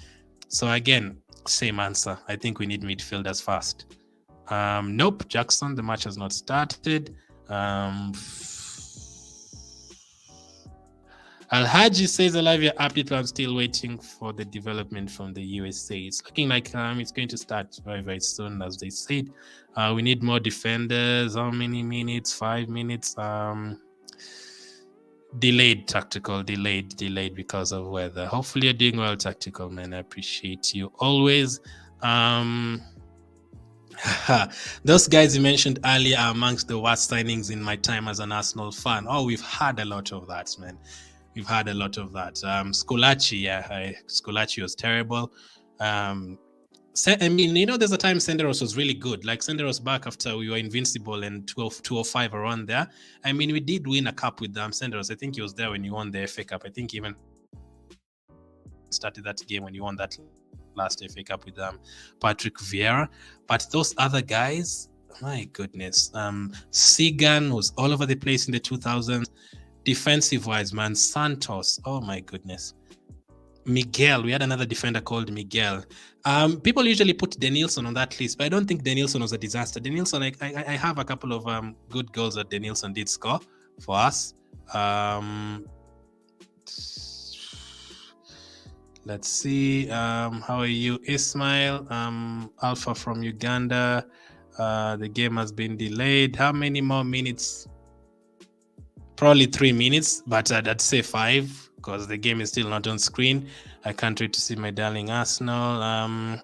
So again, same answer. I think we need midfielders fast. Nope, Jackson, the match has not started. Alhaji says, Olivia update, but I'm still waiting for the development from the USA. It's looking like it's going to start very, very soon, as they said. We need more defenders. How many minutes? 5 minutes. Delayed tactical, delayed because of weather. Hopefully you're doing well, tactical man. I appreciate you always. Those guys you mentioned earlier are amongst the worst signings in my time as an Arsenal fan. Oh, we've had a lot of that, man. We've had a lot of that. Scolacci, Scolacci was terrible. I mean, there's a time Senderos was really good. Like Senderos back after we were invincible and 205 around there. I mean, we did win a cup with Senderos. I think he was there when you won the FA Cup. I think he even started that game when you won that last FA Cup with Patrick Vieira. But those other guys, my goodness. Sigan was all over the place in the 2000s. Defensive-wise, man, Santos, oh my goodness. Miguel, we had another defender called Miguel. People usually put Denilson on that list, but I don't think Denilson was a disaster. Denilson, I have a couple of good goals that Denilson did score for us. Let's see. How are you, Ismail? Alpha from Uganda. The game has been delayed. How many more minutes? Probably 3 minutes, but I'd say 5 because the game is still not on screen. I can't wait to see my darling Arsenal.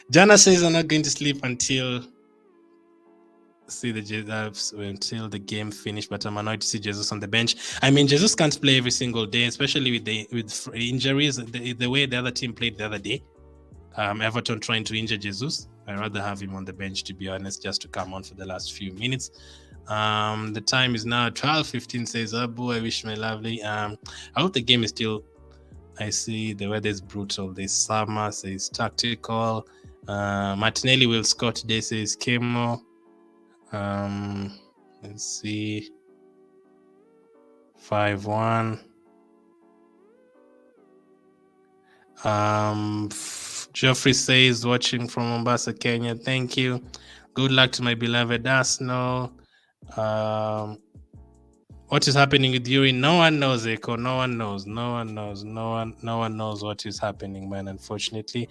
Jana says I'm not going to sleep until until the game finished, but I'm annoyed to see Jesus on the bench. I mean, Jesus can't play every single day, especially with injuries. The way the other team played the other day, Everton trying to injure Jesus. I'd rather have him on the bench, to be honest, just to come on for the last few minutes. The time is now 12:15. Says Abu, I wish my lovely. I hope the game is still. I see the weather is brutal. There's summer, says tactical. Martinelli will score today, says Kemo. Let's see. 5-1. Geoffrey says, watching from Mombasa, Kenya. Thank you. Good luck to my beloved Arsenal. What is happening with Yuri? No one knows, Echo. No one knows. No one knows. No one knows what is happening, man, unfortunately.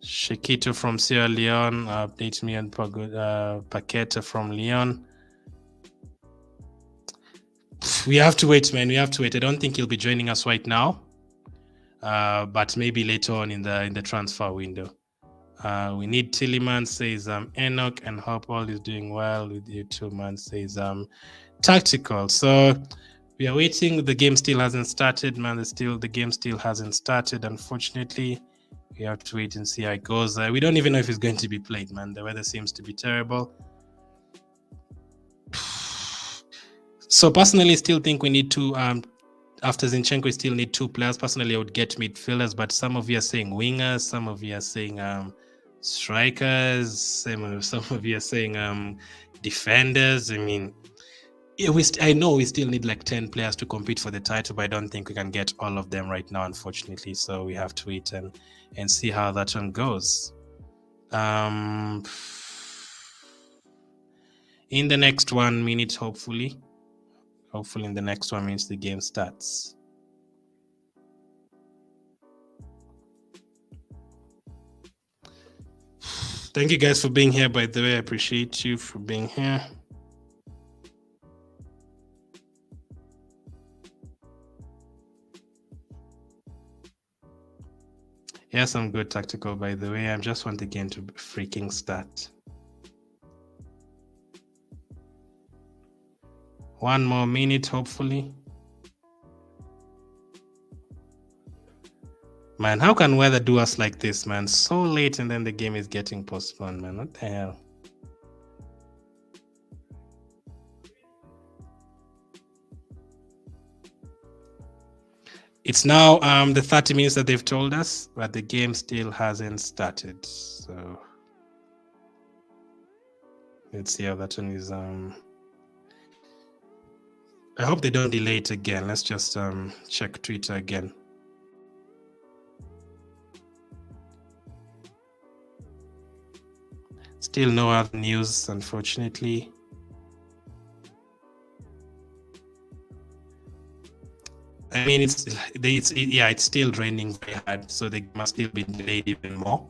Shikito from Sierra Leone updates me on Paqueta from Leon. We have to wait, man. We have to wait. I don't think he'll be joining us right now, but maybe later on in the transfer window. We need Tillyman, says Enoch, and hope all is doing well with you too, man, says tactical. So we are waiting. The game still hasn't started, man. The game still hasn't started, unfortunately. We have to wait and see how it goes. We don't even know if it's going to be played, man. The weather seems to be terrible. So personally, still think we need to, after Zinchenko, we still need 2 players. Personally, I would get midfielders, but some of you are saying wingers, some of you are saying strikers, some of you are saying defenders. I mean, I know we still need like 10 players to compete for the title, but I don't think we can get all of them right now, unfortunately. So we have to wait and see how that one goes. In the next 1 minute, hopefully in the next 1 minute, the game starts. Thank you guys for being here, by the way. I appreciate you for being here. Yes, I'm good, tactical, by the way. I just want the game to freaking start. 1 more minute, hopefully. Man, how can weather do us like this, man? So late and then the game is getting postponed, man. What the hell? It's now the 30 minutes that they've told us, but the game still hasn't started. So let's see how that one is. I hope they don't delay it again. Let's just check Twitter again. Still no other news, unfortunately. I mean, it's still raining very hard, so they must still be delayed even more.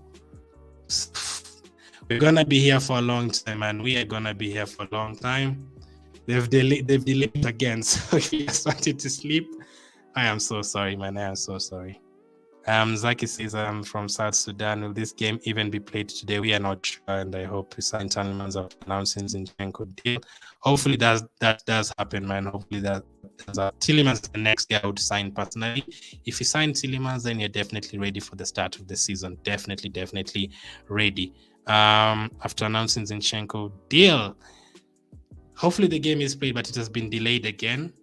We're gonna be here for a long time, and we are gonna be here for a long time. They've delayed it again, so if you just wanted to sleep, I am so sorry, man. I am so sorry. Zaki says, I'm from South Sudan. Will this game even be played today? We are not sure, and I hope Hussein Tallman's announcing Zinchenko deal. Hopefully that does happen, man. Hopefully that does happen. Tillemans is the next guy I would sign personally. If you sign Tillemans, then you're definitely ready for the start of the season. Definitely ready. After announcing Zinchenko deal, hopefully the game is played, but it has been delayed again.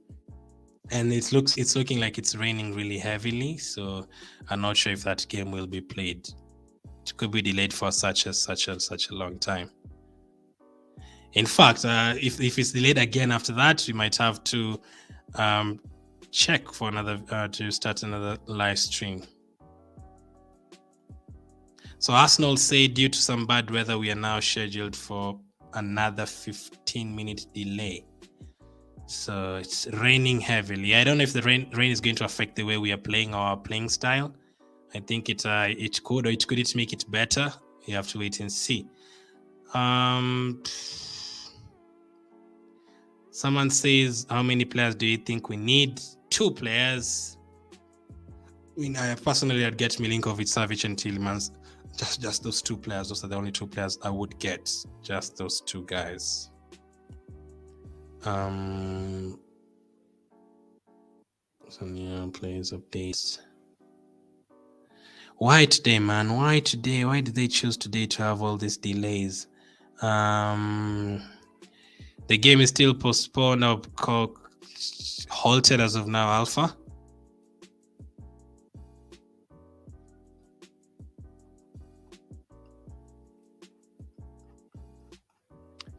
And it's looking like it's raining really heavily, so I'm not sure if that game will be played. It could be delayed for such a long time. In fact, if it's delayed again after that, we might have to check for another to start another live stream. So Arsenal say due to some bad weather, we are now scheduled for another 15-minute delay. So it's raining heavily. I don't know if the rain is going to affect the way we are playing our playing style. I think it could, or it couldn't make it better. You have to wait and see. Someone says, how many players do you think we need? 2 players. I personally, I'd get Milinkovic, Savic, and Tielemans. Just those 2 players. Those are the only 2 players I would get. Just those 2 guys. Some new players updates. Why today, man? Why today? Why did they choose today to have all these delays? The game is still postponed or halted as of now, Alpha.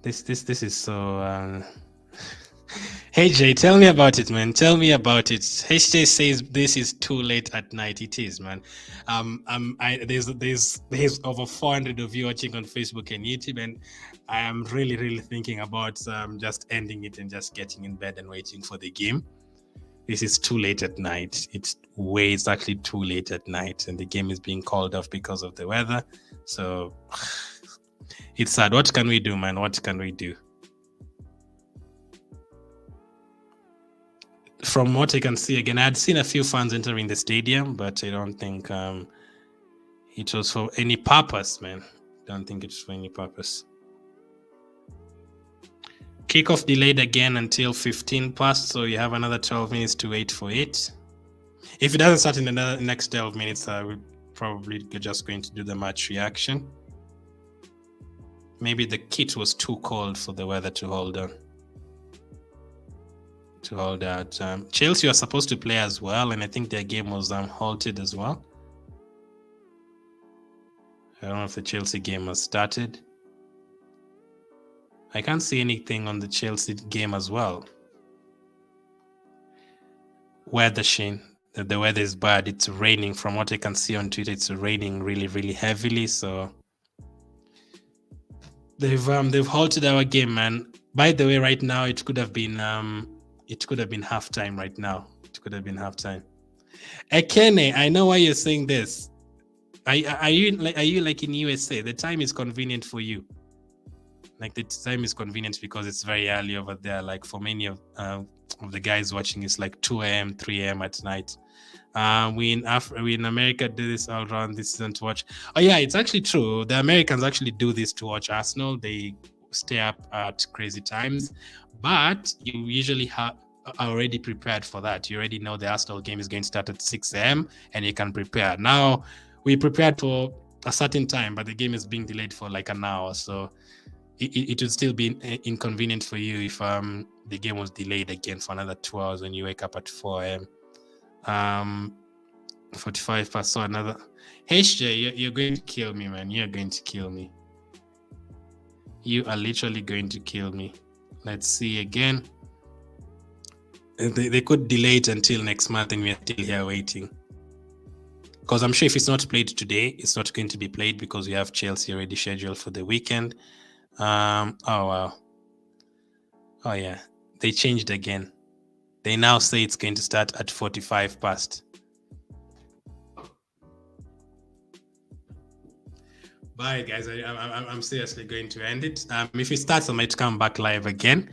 This is so. Hey Jay, tell me about it, man. Tell me about it. HJ says this is too late at night. It is, man. There's over 400 of you watching on Facebook and YouTube, and I am really thinking about just ending it and just getting in bed and waiting for the game. This is too late at night. It's actually too late at night, and the game is being called off because of the weather. So it's sad. What can we do, man? What can we do? From what I can see, again, I had seen a few fans entering the stadium, but I don't think it was for any purpose, man. Don't think it's for any purpose. Kickoff delayed again until 15 past, so you have another 12 minutes to wait for it. If it doesn't start in the next 12 minutes, we're probably just going to do the match reaction. Maybe the kit was too cold for the weather to hold on. To hold out. Chelsea are supposed to play as well, and I think their game was halted as well. I don't know if the Chelsea game has started. I can't see anything on the Chelsea game as well. Weather, Shane. The weather is bad. It's raining. From what I can see on Twitter, it's raining really heavily. So they've halted our game, man. By the way, right now it could have been halftime right now. It could have been halftime. Ekene, I know why you're saying this. Are you like in USA? The time is convenient for you. Like the time is convenient because it's very early over there. Like for many of the guys watching, it's like 2 a.m., 3 a.m. at night. We in America do this all around this season to watch. Oh yeah, it's actually true. The Americans actually do this to watch Arsenal. They stay up at crazy times, but you usually are already prepared for that. You already know the Arsenal game is going to start at 6 a.m. and you can prepare. Now we prepared for a certain time, but the game is being delayed for like an hour, so it would still be inconvenient for you if the game was delayed again for another 2 hours when you wake up at 4 a.m. 45 past, so another. HJ, you're going to kill me, man. You're going to kill me. You are literally going to kill me. Let's see again. They could delay it until next month and we're still here waiting. Because I'm sure if it's not played today, it's not going to be played because we have Chelsea already scheduled for the weekend. Oh, wow. Oh, yeah. They changed again. They now say it's going to start at 45 past. Bye, guys. I'm seriously going to end it. If it starts, I might come back live again.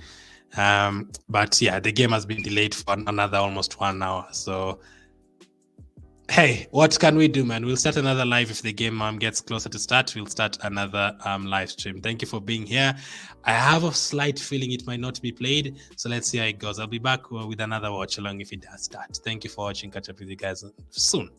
But yeah, the game has been delayed for another almost 1 hour. So, hey, what can we do, man? We'll start another live if the game gets closer to start. We'll start another live stream. Thank you for being here. I have a slight feeling it might not be played, so let's see how it goes. I'll be back with another watch along if it does start. Thank you for watching. Catch up with you guys soon.